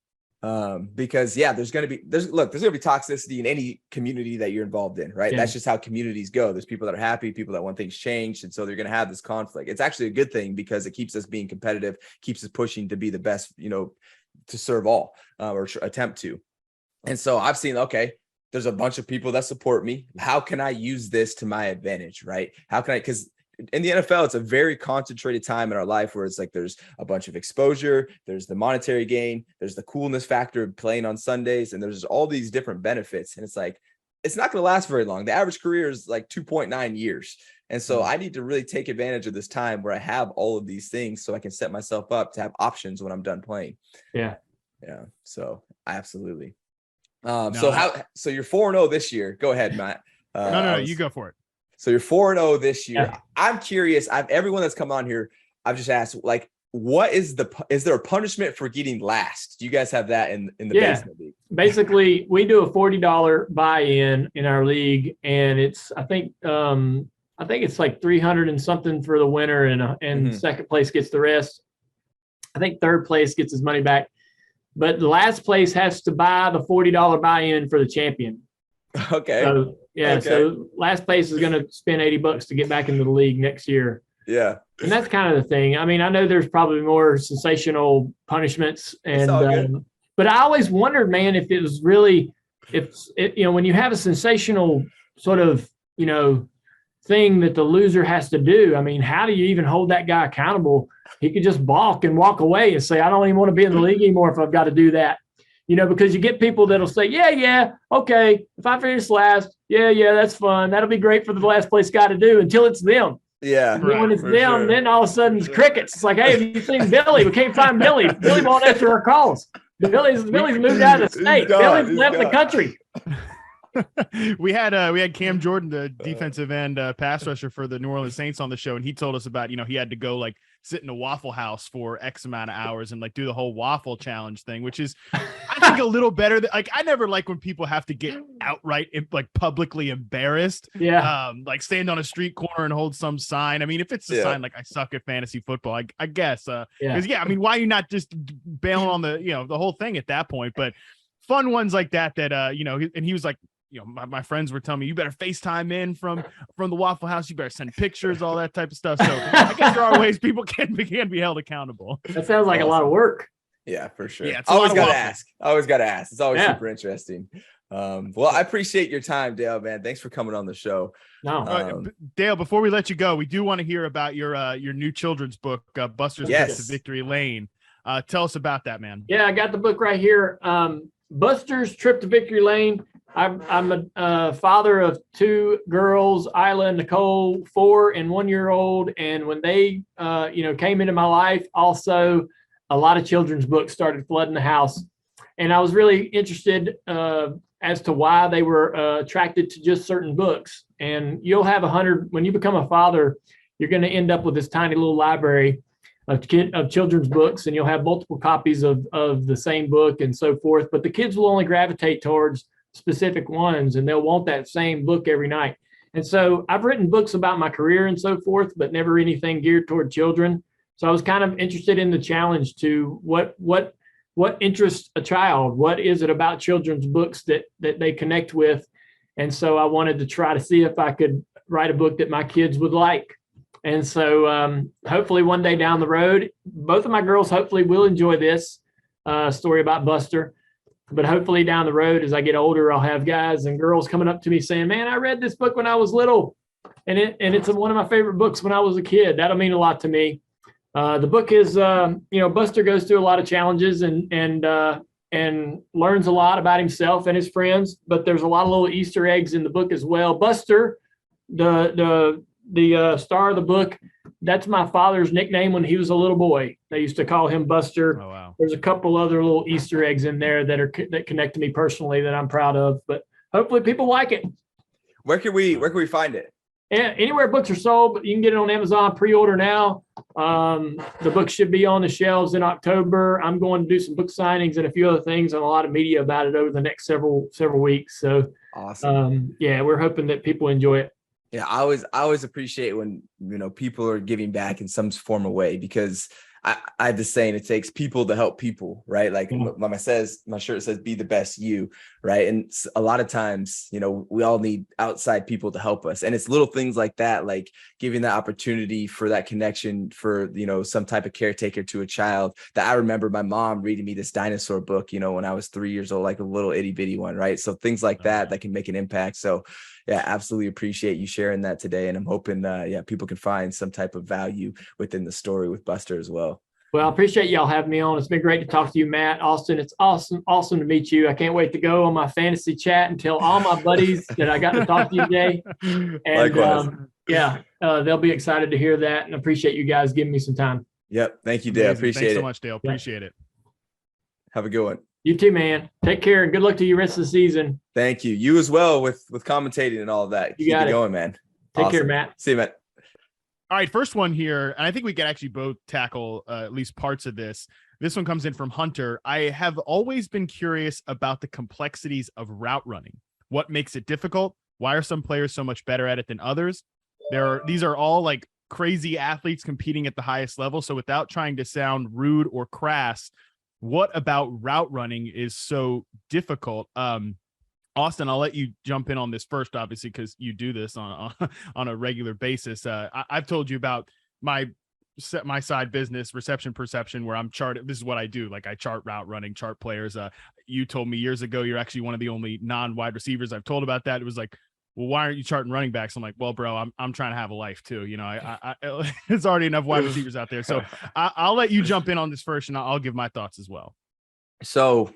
Because there's going to be toxicity in any community that you're involved in, right? Yeah. That's just how communities go. There's people that are happy, people that want things changed. And so they're going to have this conflict. It's actually a good thing because it keeps us being competitive, keeps us pushing to be the best, to serve all, or attempt to. And so I've seen, okay, there's a bunch of people that support me. How can I use this to my advantage, right? Because in the NFL, it's a very concentrated time in our life where it's like there's a bunch of exposure, there's the monetary gain, there's the coolness factor of playing on Sundays, and there's all these different benefits. And it's like, it's not going to last very long. The average career is like 2.9 years. And so I need to really take advantage of this time where I have all of these things so I can set myself up to have options when I'm done playing. Yeah. Yeah. So absolutely. So you're 4-0 this year. Go ahead, Matt. No, you go for it. So you're 4-0 this year. Yeah. I'm curious. Everyone that's come on here, I've just asked, like, is there a punishment for getting last? Do you guys have that in the basement league? Basically, we do a $40 buy-in in our league, and it's I think it's like 300 and something for the winner, and second place gets the rest. I think third place gets his money back, but the last place has to buy the $40 buy-in for the champion. Okay. So last place is going to spend $80 to get back into the league next year. Yeah. And that's kind of the thing. I mean, I know there's probably more sensational punishments, but I always wondered, man, if it was really, when you have a sensational sort of, thing that the loser has to do. I mean, how do you even hold that guy accountable? He could just balk and walk away and say, I don't even want to be in the league anymore if I've got to do that. Because you get people that'll say, yeah, okay, if I finish last, yeah, that's fun. That'll be great for the last place guy to do until it's them. Yeah. And then when it's them, then all of a sudden it's crickets. It's like, hey, have you seen Billy? We can't find Billy. Billy won't answer our calls. Billy's moved out of the state. Billy's left the country. We had Cam Jordan, the defensive end pass rusher for the New Orleans Saints, on the show, and he told us about, he had to go like sit in a Waffle House for X amount of hours and like do the whole waffle challenge thing, which is, I think, a little better than, like, I never like when people have to get outright like publicly embarrassed. Yeah. Like stand on a street corner and hold some sign. I mean, if it's a sign like I suck at fantasy football, I guess, I mean, why are you not just bailing on the, the whole thing at that point? But fun ones like that, and he was like, my friends were telling me, you better FaceTime in from the Waffle House. You better send pictures, all that type of stuff. So I guess there are ways people can be held accountable. That sounds like a lot of work. Yeah, for sure. Yeah, I always got to ask. It's always super interesting. Well, I appreciate your time, Dale, man. Thanks for coming on the show. No, Dale, before we let you go, we do want to hear about your new children's book, Buster's Trip to Victory Lane. Tell us about that, man. Yeah, I got the book right here. Buster's Trip to Victory Lane. I'm a father of two girls, Isla and Nicole, 4 and 1 year old. And when they, came into my life, also a lot of children's books started flooding the house. And I was really interested as to why they were attracted to just certain books. And you'll have 100, when you become a father, you're going to end up with this tiny little library of children's books, and you'll have multiple copies of the same book and so forth. But the kids will only gravitate towards specific ones, and they'll want that same book every night. And so I've written books about my career and so forth, but never anything geared toward children. So I was kind of interested in the challenge to what interests a child? What is it about children's books that they connect with? And so I wanted to try to see if I could write a book that my kids would like. And so hopefully one day down the road, both of my girls hopefully will enjoy this story about Buster. But hopefully down the road, as I get older, I'll have guys and girls coming up to me saying, man, I read this book when I was little. And it's one of my favorite books when I was a kid. That'll mean a lot to me. The book is, Buster goes through a lot of challenges and learns a lot about himself and his friends. But there's a lot of little Easter eggs in the book as well. Buster, the the star of the book, that's my father's nickname when he was a little boy. They used to call him Buster. Oh, wow. There's a couple other little Easter eggs in there that connect to me personally that I'm proud of, but hopefully people like it. Where can we find it? Anywhere books are sold, but you can get it on Amazon, pre-order now. The book should be on the shelves in October. I'm going to do some book signings and a few other things and a lot of media about it over the next several weeks. So awesome. Yeah, we're hoping that people enjoy it. Yeah, I always appreciate when, people are giving back in some form of way, because I have this saying, it takes people to help people, right? Like my shirt says, be the best you, right? And a lot of times, we all need outside people to help us. And it's little things like that, like giving that opportunity for that connection for, some type of caretaker to a child. That I remember my mom reading me this dinosaur book, when I was 3 years old, like a little itty bitty one, right? So things like that can make an impact. So yeah, absolutely appreciate you sharing that today. And I'm hoping, people can find some type of value within the story with Buster as well. Well, I appreciate y'all having me on. It's been great to talk to you, Matt. Austin, it's awesome to meet you. I can't wait to go on my fantasy chat and tell all my buddies that I got to talk to you today. And likewise. They'll be excited to hear that, and appreciate you guys giving me some time. Yep. Thank you, Dale. Appreciate it. Thanks so much, Dale. Appreciate it. Have a good one. You too, man. Take care, and good luck to you rest of the season. Thank you. You as well with commentating and all of that. Keep it going, man. Take care, Matt. See you, Matt. All right, first one here, and I think we could actually both tackle at least parts of this. This one comes in from Hunter. I have always been curious about the complexities of route running. What makes it difficult? Why are some players so much better at it than others? These are all like crazy athletes competing at the highest level. So without trying to sound rude or crass, what about route running is so difficult? Austin, I'll let you jump in on this first, obviously, because you do this on a regular basis. I've told you about my side business, Reception Perception, where I'm charted. This is what I do. Like I chart route running, chart players. You told me years ago, you're actually one of the only non-wide receivers I've told about that. It was like, well, why aren't you charting running backs? I'm like, well, bro, I'm trying to have a life too. I it's already enough wide receivers out there. So I'll let you jump in on this first, and I'll give my thoughts as well. So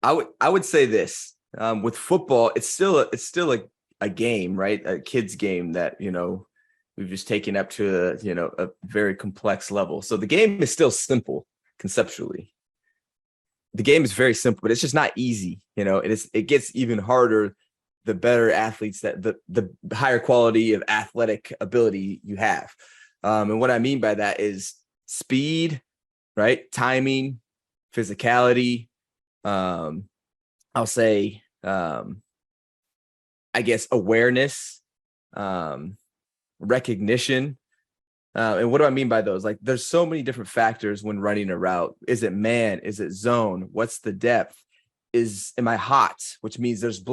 I would say this. With football, it's still a game, right? A kid's game that, we've just taken up to a very complex level. So the game is still simple conceptually. The game is very simple, but it's just not easy. It gets even harder the better athletes, that the higher quality of athletic ability you have. And what I mean by that is speed, right? Timing, physicality, I'll say, I guess awareness, recognition. And what do I mean by those? Like there's so many different factors when running a route. Is it man? Is it zone? What's the depth? Am I hot? Which means there's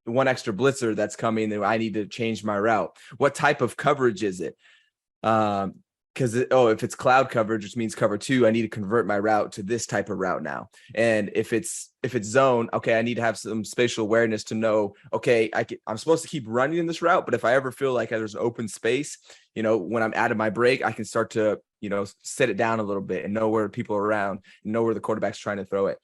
one extra blitzer that's coming that I need to change my route. What type of coverage is it? Because if it's cloud coverage, which means cover 2, I need to convert my route to this type of route now. And if it's zone, okay, I need to have some spatial awareness to know, okay, I'm supposed to keep running in this route, but if I ever feel like there's an open space, when I'm out of my break, I can start to, set it down a little bit and know where people are around, and know where the quarterback's trying to throw it.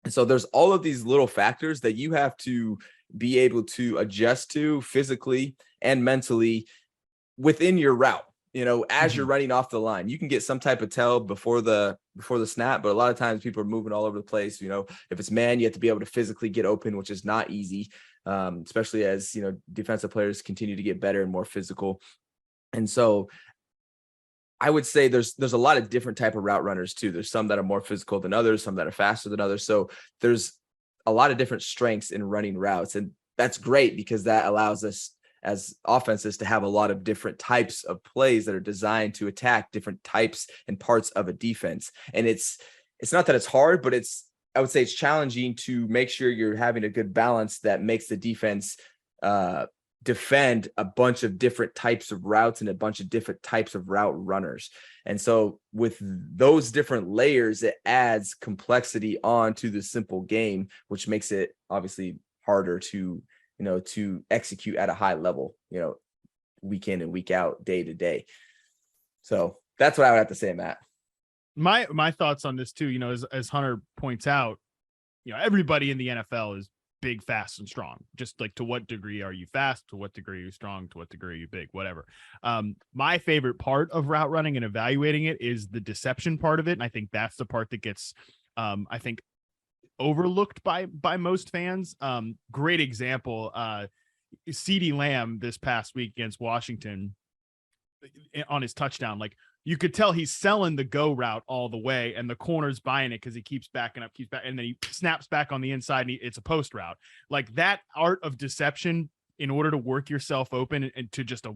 And so there's all of these little factors that you have to be able to adjust to physically and mentally within your route. As you're running off the line, you can get some type of tell before the snap, but a lot of times people are moving all over the place. If it's man, you have to be able to physically get open, which is not easy, especially as, defensive players continue to get better and more physical. And so I would say there's a lot of different type of route runners too. There's some that are more physical than others, some that are faster than others. So there's a lot of different strengths in running routes. And that's great because that allows us as offenses to have a lot of different types of plays that are designed to attack different types and parts of a defense. And it's not that it's hard, but I would say it's challenging to make sure you're having a good balance that makes the defense defend a bunch of different types of routes and a bunch of different types of route runners. And so with those different layers, it adds complexity onto the simple game, which makes it obviously harder to execute at a high level, week in and week out, day to day. So that's what I would have to say, Matt. My thoughts on this too, as Hunter points out, everybody in the NFL is big, fast, and strong. Just like, to what degree are you fast? To what degree are you strong? To what degree are you big? Whatever. My favorite part of route running and evaluating it is the deception part of it. And I think that's the part that gets, I think, overlooked by most fans. Great example. CeeDee Lamb this past week against Washington on his touchdown, like, you could tell he's selling the go route all the way, and the corner's buying it because he keeps backing up, and then he snaps back on the inside, and it's a post route. Like, that art of deception in order to work yourself open into just a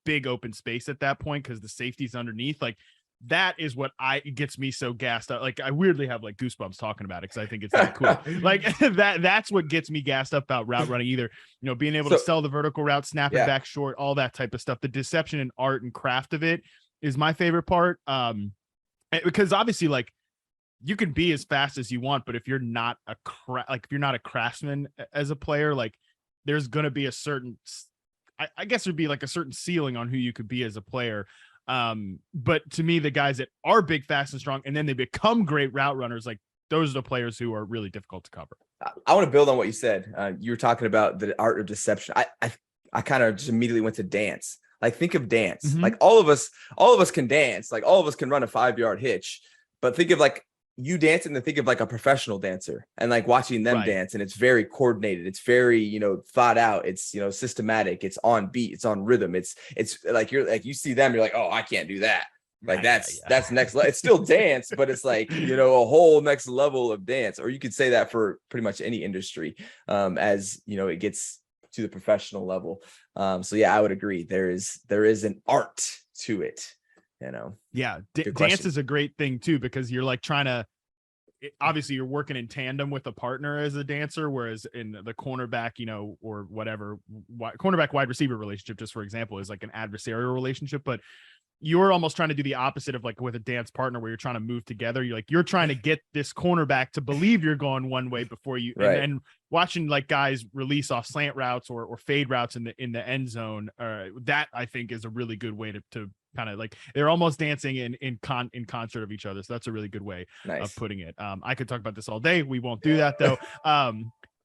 big open space at that point, because the safety's underneath. Like, that is what gets me so gassed up. Like, I weirdly have like goosebumps talking about it because I think it's that cool. Like, that's what gets me gassed up about route running. Either being able to sell the vertical route, snap it back short, all that type of stuff. The deception and art and craft of it is my favorite part. Because obviously, like, you can be as fast as you want, but if you're not if you're not a craftsman as a player, like, there's going to be a certain, I guess there'd be like a certain ceiling on who you could be as a player. But to me, the guys that are big, fast, and strong, and then they become great route runners, like, those are the players who are really difficult to cover. I want to build on what you said. You were talking about the art of deception. I kind of just immediately went to dance. Like, think of dance. Mm-hmm. Like, all of us can dance. Like, all of us can run a 5-yard hitch. But think of like you dancing, and think of like a professional dancer and like watching them dance. And it's very coordinated. It's very, thought out. It's, systematic. It's on beat. It's on rhythm. It's like, you see them, you're like, oh, I can't do that. Like, that's next level. It's still dance, but it's like, a whole next level of dance. Or you could say that for pretty much any industry, as it gets to the professional level. So yeah, I would agree. There is an art to it, Yeah. Dance is a great thing too, because you're like trying to, obviously you're working in tandem with a partner as a dancer, whereas in the cornerback, or whatever, cornerback wide receiver relationship, just for example, is like an adversarial relationship. But you're almost trying to do the opposite of like with a dance partner, where you're trying to move together. You're trying to get this cornerback to believe you're going one way before you, and watching like guys release off slant routes or fade routes in the end zone. That I think is a really good way to kind of like, they're almost dancing in concert of each other. So that's a really good way of putting it. I could talk about this all day. We won't do that though.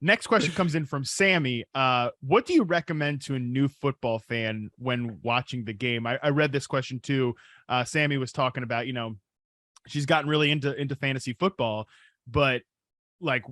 Next question comes in from Sammy. What do you recommend to a new football fan when watching the game? I read this question too. Sammy was talking about, she's gotten really into fantasy football, but like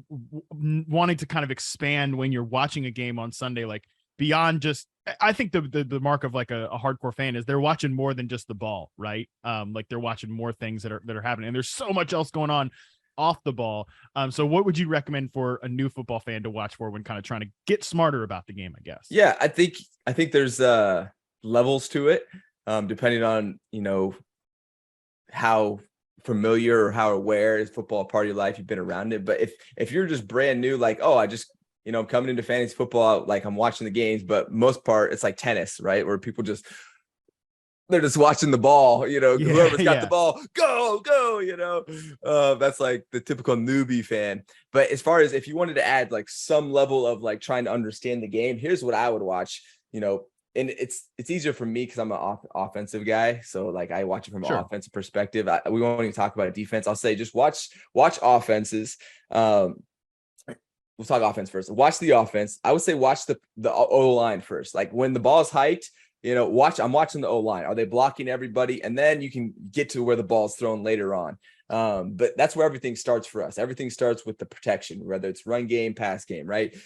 wanting to kind of expand when you're watching a game on Sunday, like beyond just, I think the mark of like a hardcore fan is they're watching more than just the ball, right? Like they're watching more things that are happening, and there's so much else going on off the ball. So what would you recommend for a new football fan to watch for when kind of trying to get smarter about the game, I guess? Yeah, I think there's levels to it, depending on, how familiar or how aware is football a part of your life, you've been around it. But if you're just brand new, like, oh, I just, I'm coming into fantasy football, like I'm watching the games, but most part it's like tennis, right? Where people they're just watching the ball, whoever's got the ball, go, that's like the typical newbie fan. But as far as if you wanted to add like some level of like trying to understand the game, here's what I would watch, and it's easier for me because I'm an offensive guy. So like I watch it from an offensive perspective. We won't even talk about defense. I'll say just watch offenses. We'll talk offense first. Watch the offense. I would say watch the O-line first. Like when the ball is hiked, I'm watching the O-line. Are they blocking everybody? And then you can get to where the ball is thrown later on. But that's where everything starts for us. Everything starts with the protection, whether it's run game, pass game, right?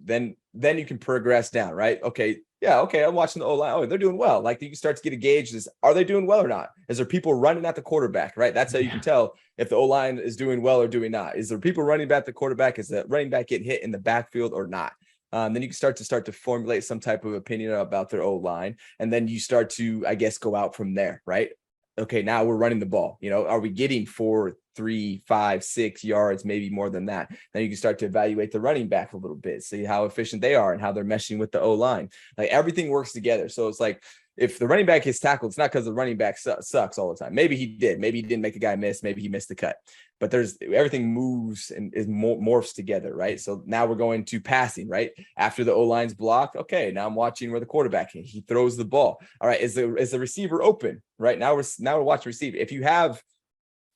Then you can progress down, right? Okay, I'm watching the O-line. Oh, they're doing well. Like you can start to get a gauge. Are they doing well or not? Is there people running at the quarterback, right? That's how you can tell if the O-line is doing well or doing not. Is there people running back the quarterback? Is the running back getting hit in the backfield or not? Then you can start to formulate some type of opinion about their O-line. And then you start to, I guess, go out from there, right? Okay, now we're running the ball. Are we getting 4, 3, 5, 6 yards, maybe more than that? Then you can start to evaluate the running back a little bit, see how efficient they are and how they're meshing with the O-line. Like everything works together. So it's like, if the running back gets tackled, it's not because the running back sucks all the time. Maybe he did. Maybe he didn't make a guy miss. Maybe he missed the cut. But everything moves and morphs together, right? So now we're going to passing, right? After the O-line's blocked, okay, now I'm watching where the quarterback he throws the ball. All right, is the receiver open? Right now we're watching receiver. If you have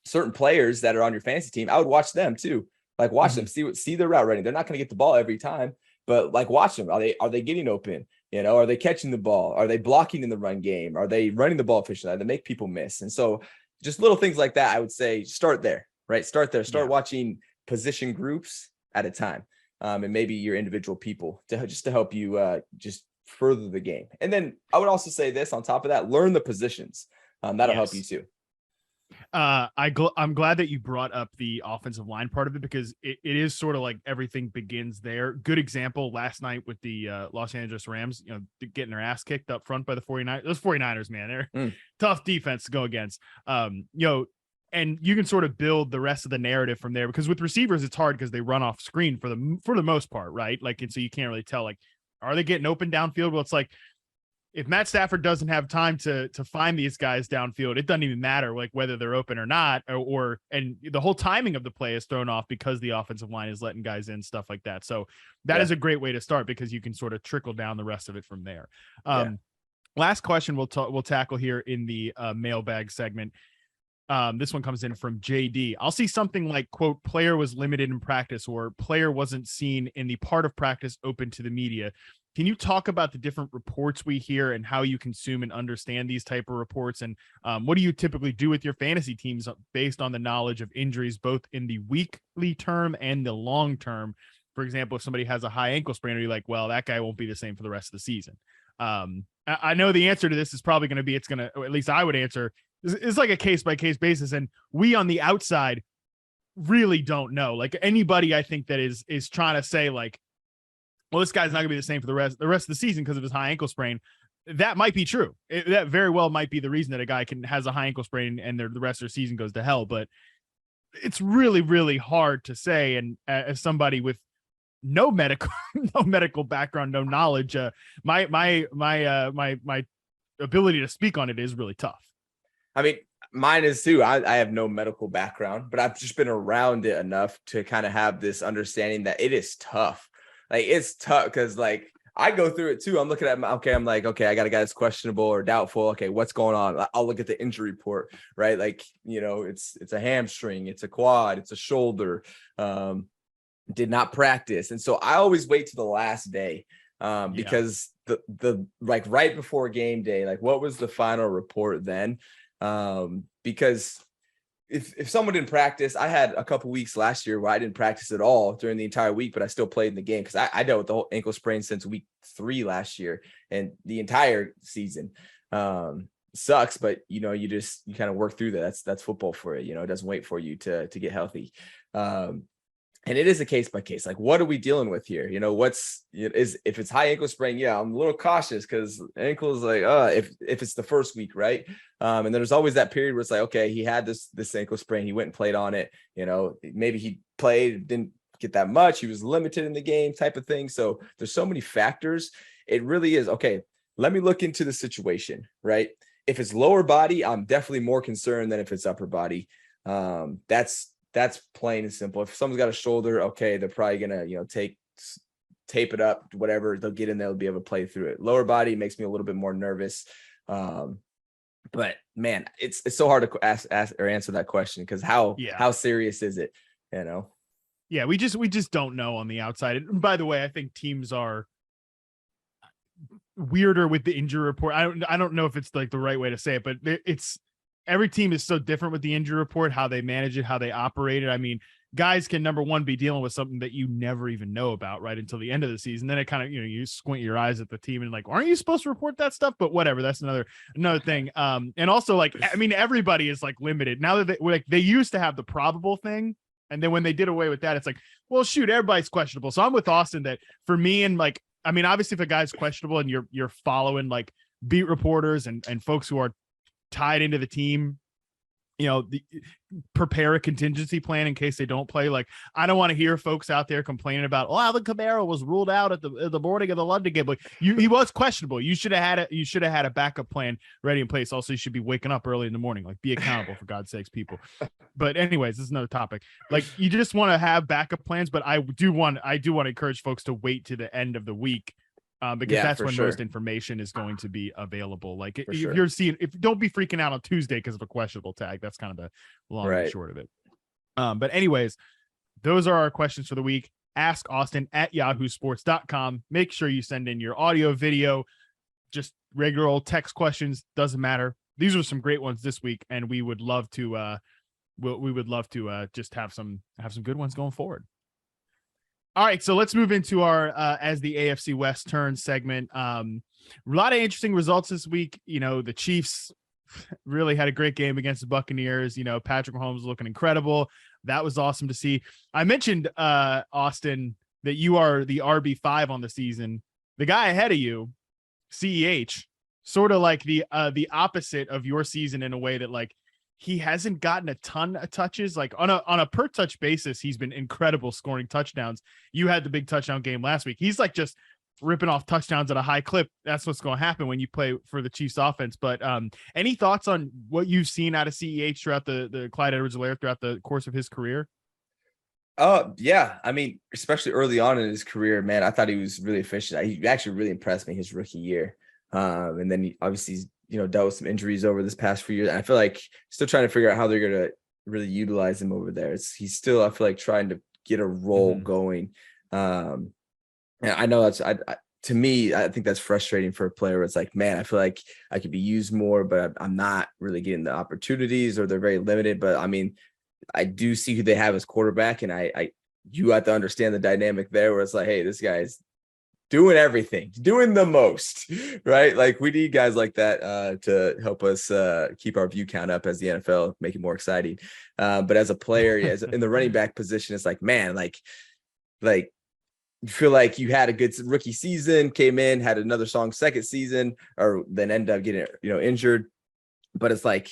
certain players that are on your fantasy team, I would watch them too. Like watch them, see their route running. They're not going to get the ball every time, but like watch them. Are they getting open? You know, are they catching the ball? Are they blocking in the run game? Are they running the ball efficiently? They make people miss. And so just little things like that, I would say start there, right? Start there. Start watching position groups at a time, and maybe your individual people to help you just further the game. And then I would also say this on top of that, learn the positions. That'll help you too. I'm glad that you brought up the offensive line part of it, because it is sort of like everything begins there. Good example last night with the Los Angeles Rams, you know, getting their ass kicked up front by the 49ers. Those 49ers, man, they're tough defense to go against. You know, and you can sort of build the rest of the narrative from there, because with receivers, it's hard because they run off screen for the most part, right? Like, and so you can't really tell, like, are they getting open downfield? Well, it's like, if Matt Stafford doesn't have time to find these guys downfield, it doesn't even matter like whether they're open or not, and the whole timing of the play is thrown off because the offensive line is letting guys in, stuff like that. So that is a great way to start, because you can sort of trickle down the rest of it from there. Last question we'll tackle here in the mailbag segment. This one comes in from JD. I'll see something like, quote, player was limited in practice, or player wasn't seen in the part of practice open to the media. Can you talk about the different reports we hear and how you consume and understand these type of reports? And what do you typically do with your fantasy teams based on the knowledge of injuries, both in the weekly term and the long term? For example, if somebody has a high ankle sprain, are you like, well, that guy won't be the same for the rest of the season? I know the answer to this is probably going to be, it's going to, or at least I would answer, it's like a case by case basis. And we on the outside really don't know. Like anybody, I think that is trying to say like, well, this guy's not gonna be the same for the rest of the season because of his high ankle sprain. That might be true. That very well might be the reason that a guy has a high ankle sprain and the rest of their season goes to hell. But it's really, really hard to say. And as somebody with no medical background, no knowledge, my ability to speak on it is really tough. I mean, mine is too. I have no medical background, but I've just been around it enough to kind of have this understanding that it is tough. Like it's tough because like I go through it too. I'm looking at I'm like, okay, I got a guy that's questionable or doubtful. Okay, what's going on? I'll look at the injury report, right? Like, you know, it's a hamstring, it's a quad, it's a shoulder, did not practice. And so I always wait to the last day because the like right before game day, like what was the final report then? Because if someone didn't practice, I had a couple weeks last year where I didn't practice at all during the entire week, but I still played in the game because I dealt with the whole ankle sprain since week 3 last year and the entire season. Sucks, but you know, you kind of work through that. That's football for you. You know, it doesn't wait for you to get healthy. And it is a case by case. Like, what are we dealing with here? You know, if it's high ankle sprain, yeah, I'm a little cautious because ankle is like, if it's the first week, right? And there's always that period where it's like, okay, he had this ankle sprain, he went and played on it. You know, maybe he played, didn't get that much, he was limited in the game, type of thing. So there's so many factors. It really is okay. Let me look into the situation, right? If it's lower body, I'm definitely more concerned than if it's upper body. That's plain and simple. If someone's got a shoulder, okay, they're probably gonna, you know, tape it up, whatever. They'll get in there, they'll be able to play through it. Lower body makes me a little bit more nervous. But man, it's so hard to ask or answer that question because how serious is it? You know? Yeah, we just don't know on the outside. And by the way, I think teams are weirder with the injury report. I don't know if it's like the right way to say it, but it's every team is so different with the injury report, how they manage it, how they operate it. I mean, guys can, number one, be dealing with something that you never even know about right until the end of the season. Then it kind of, you know, you squint your eyes at the team and like, aren't you supposed to report that stuff? But whatever, that's another thing. And also like, I mean, everybody is like limited now that they used to have the probable thing. And then when they did away with that, it's like, well, shoot, everybody's questionable. So I'm with Austin that for me, and like, I mean, obviously if a guy's questionable and you're following like beat reporters and folks who are tied into the team, you know, prepare a contingency plan in case they don't play. Like, I don't want to hear folks out there complaining about, oh, Alvin Kamara was ruled out at the morning of the London game. Like, he was questionable. You should have had a backup plan ready in place. Also, you should be waking up early in the morning. Like, be accountable for God's sakes, people. But anyways, this is another topic. Like, you just want to have backup plans, but I do want to encourage folks to wait to the end of the week. Because that's when most information is going to be available. Like if you're seeing, don't be freaking out on Tuesday because of a questionable tag. That's kind of the long and short of it. But anyways, those are our questions for the week. Ask Austin at yahoosports.com. Make sure you send in your audio, video, just regular old text questions. Doesn't matter. These are some great ones this week, and we would love to just have some good ones going forward. All right, so let's move into our as the AFC West turns segment. A lot of interesting results this week. The Chiefs really had a great game against the Buccaneers. Patrick Mahomes looking incredible. That was awesome to see. I mentioned Austin that you are the RB5 on the season. The guy ahead of you, CEH, sort of like the opposite of your season in a way that like he hasn't gotten a ton of touches. Like on a per touch basis, he's been incredible scoring touchdowns. You had the big touchdown game last week. He's like just ripping off touchdowns at a high clip. That's what's going to happen when you play for the Chiefs offense. But any thoughts on what you've seen out of CEH throughout the Clyde Edwards-Helaire throughout the course of his career? Yeah. I mean, especially early on in his career, man, I thought he was really efficient. He actually really impressed me his rookie year. And then he obviously dealt with some injuries over this past few years. And I feel like still trying to figure out how they're going to really utilize him over there. He's still, I feel like, trying to get a role going. And I know to me, I think that's frustrating for a player where it's like, man, I feel like I could be used more, but I'm not really getting the opportunities, or they're very limited. But I mean, I do see who they have as quarterback, and you have to understand the dynamic there where it's like, hey, this guy's doing everything, doing the most, right? Like we need guys like that to help us keep our view count up as the NFL, make it more exciting. But as a player, in the running back position, it's like, man, like you feel like you had a good rookie season, came in, had another strong second season, or then ended up getting injured. But it's like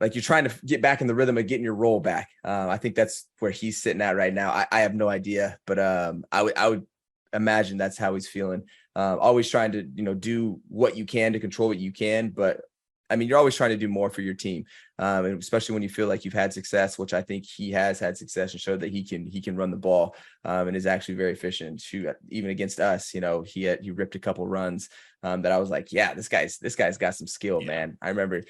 you're trying to get back in the rhythm of getting your role back. I think that's where he's sitting at right now. I have no idea, but I would imagine that's how he's feeling. Always trying to do what you can to control what you can, but I mean, you're always trying to do more for your team, and especially when you feel like you've had success, which I think he has had success and showed that he can run the ball and is actually very efficient. Shoot, even against us, he ripped a couple runs that I was like, yeah, this guy's got some skill, man. I remember,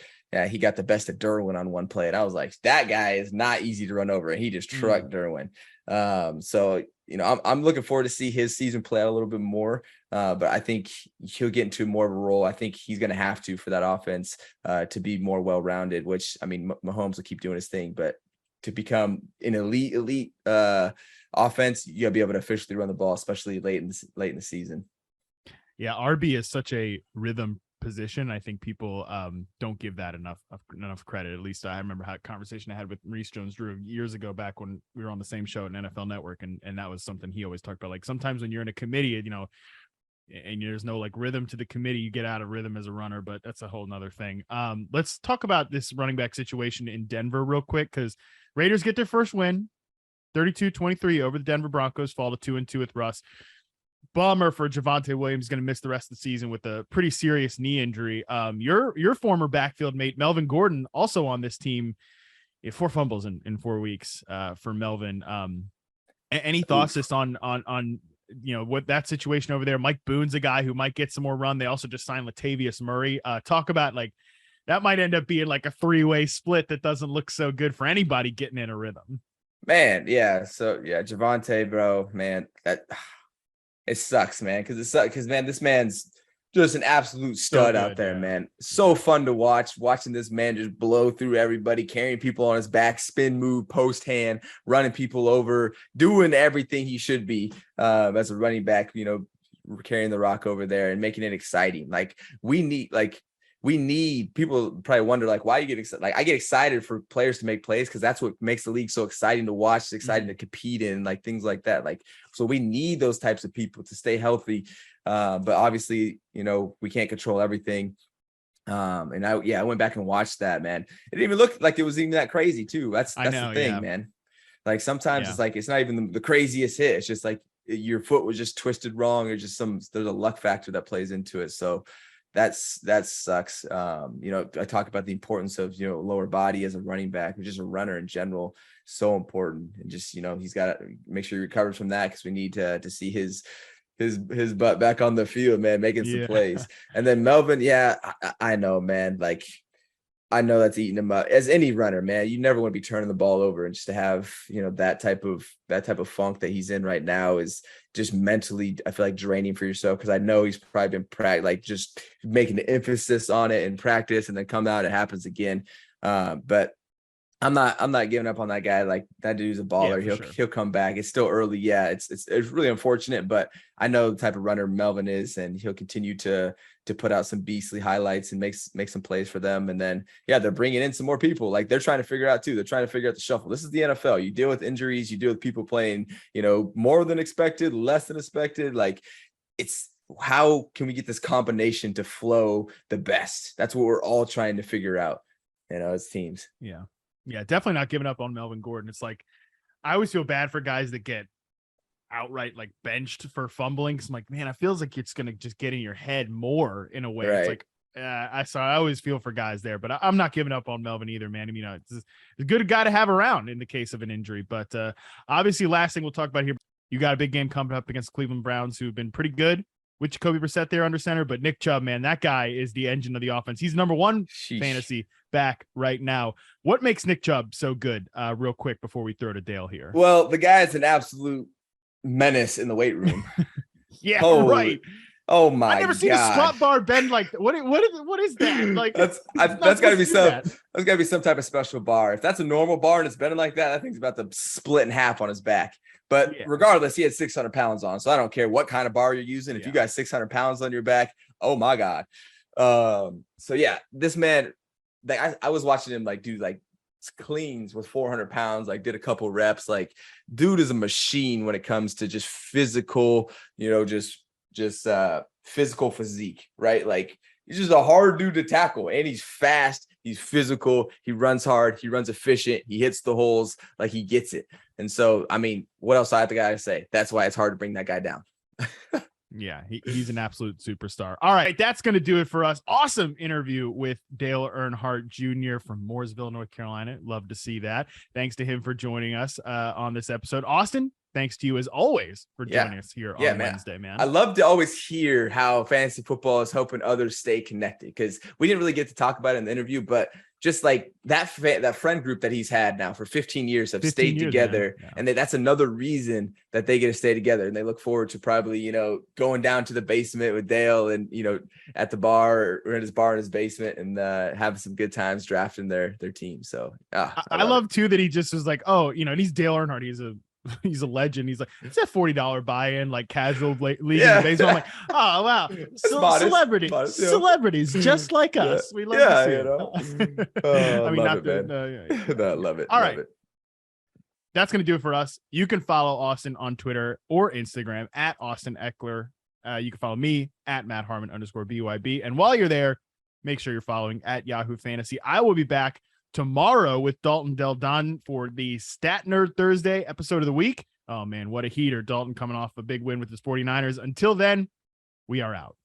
he got the best of Derwin on one play, and I was like, that guy is not easy to run over, and he just trucked Derwin. So I'm looking forward to see his season play out a little bit more. But I think he'll get into more of a role. I think he's going to have to for that offense to be more well-rounded, which, I mean, Mahomes will keep doing his thing, but to become an elite offense, you got to be able to officially run the ball, especially late in the season. Yeah, RB is such a rhythm position. I think people don't give that enough credit. At least I remember a conversation I had with Maurice Jones-Drew years ago back when we were on the same show at NFL Network, and that was something he always talked about. Like sometimes when you're in a committee, and there's no like rhythm to the committee, you get out of rhythm as a runner, but that's a whole nother thing. Let's talk about this running back situation in Denver real quick, because Raiders get their first win, 32-23 over the Denver Broncos, fall to 2-2 with Russ. Bummer for Javonte Williams, going to miss the rest of the season with a pretty serious knee injury. Your former backfield mate Melvin Gordon also on this team. 4 fumbles in 4 weeks for Melvin. Any thoughts just on what that situation over there? Mike Boone's a guy who might get some more run. They also just signed Latavius Murray. Talk about like that might end up being like a 3-way split that doesn't look so good for anybody getting in a rhythm. Man, yeah. So yeah, Javonte, bro, man, it sucks, man, because man, this man's just an absolute stud out there, man. So fun to watching this man just blow through everybody, carrying people on his back, spin move, post hand, running people over, doing everything he should be as a running back, carrying the rock over there and making it exciting. Like we need people probably wonder like why you get excited. Like I get excited for players to make plays because that's what makes the league so exciting to watch, exciting to compete in, like things like that. Like, so we need those types of people to stay healthy. But obviously, we can't control everything. And I went back and watched that, man. It didn't even look like it was even that crazy too. That's the thing, man. Like sometimes it's like, it's not even the craziest hit. It's just like your foot was just twisted wrong, or just there's a luck factor that plays into it. So that sucks. I talk about the importance of, lower body as a running back, or just a runner in general. So important. And just, he's got to make sure he recovers from that, because we need to see his butt back on the field, man, making some plays. And then Melvin, I know, man, like I know that's eating him up. As any runner, man, you never want to be turning the ball over, and just to have, that type of funk that he's in right now is just mentally, I feel like, draining for yourself, because I know he's probably been just making the emphasis on it in practice, and then come out, it happens again. But I'm not giving up on that guy. Like, that dude's a baller. Yeah, He'll come back. It's still early. Yeah, it's really unfortunate, but I know the type of runner Melvin is, and he'll continue to put out some beastly highlights and make some plays for them. And then, they're bringing in some more people. Like, they're trying to figure out too. They're trying to figure out the shuffle. This is the NFL. You deal with injuries. You deal with people playing, more than expected, less than expected. Like, it's how can we get this combination to flow the best? That's what we're all trying to figure out, as teams. Yeah, definitely not giving up on Melvin Gordon. It's like, I always feel bad for guys that get outright like benched for fumbling. Cause I'm like, man, it feels like it's going to just get in your head more in a way. Right. It's like, I always feel for guys there, but I'm not giving up on Melvin either, man. I mean, it's a good guy to have around in the case of an injury, but obviously last thing we'll talk about here, you got a big game coming up against Cleveland Browns, who've been pretty good with Jacoby Brissett there under center, but Nick Chubb, man, that guy is the engine of the offense. He's number one fantasy back right now. What makes Nick Chubb so good? Real quick before we throw to Dale here. Well, the guy is an absolute menace in the weight room. Yeah, right. Oh my God. I've never seen a squat bar bend like that. What is that? Like, that's gotta be that's gotta be some type of special bar. If that's a normal bar and it's bending like that, I think it's about to split in half on his back. But regardless, he had 600 pounds on. So I don't care what kind of bar you're using. If you got 600 pounds on your back, oh my God. So yeah, this man, I was watching him do cleans with 400 pounds, did a couple reps. Dude is a machine when it comes to just physical, just physical physique, right? He's just a hard dude to tackle, and he's fast, he's physical, he runs hard, he runs efficient, he hits the holes, he gets it. And so, I mean, what else I have to say? That's why it's hard to bring that guy down. Yeah, he's an absolute superstar. All right, that's going to do it for us. Awesome interview with Dale Earnhardt Jr. from Mooresville, North Carolina. Love to see that. Thanks to him for joining us on this episode. Austin, thanks to you as always for joining us here on Wednesday, man. I love to always hear how fantasy football is helping others stay connected, because we didn't really get to talk about it in the interview, but just that friend group that he's had now for 15 years have stayed together. Yeah. And that's another reason that they get to stay together. And they look forward to probably, going down to the basement with Dale and, at the bar or at his bar in his basement and having some good times drafting their team. So I love too that he just was like, oh, and he's Dale Earnhardt. He's a legend. He's like, it's a $40 buy-in, casual league in baseball. I'm like, oh wow, celebrities just like us. We love to see it. I mean, love it, man. I love it. All right. That's going to do it for us. You can follow Austin on Twitter or Instagram at Austin Ekeler. You can follow me at Matt Harmon _BYB. And while you're there, make sure you're following at Yahoo Fantasy. I will be back tomorrow with Dalton Del Don for the Stat Nerd Thursday episode of the week. Oh man, what a heater. Dalton coming off a big win with his 49ers. Until then, we are out.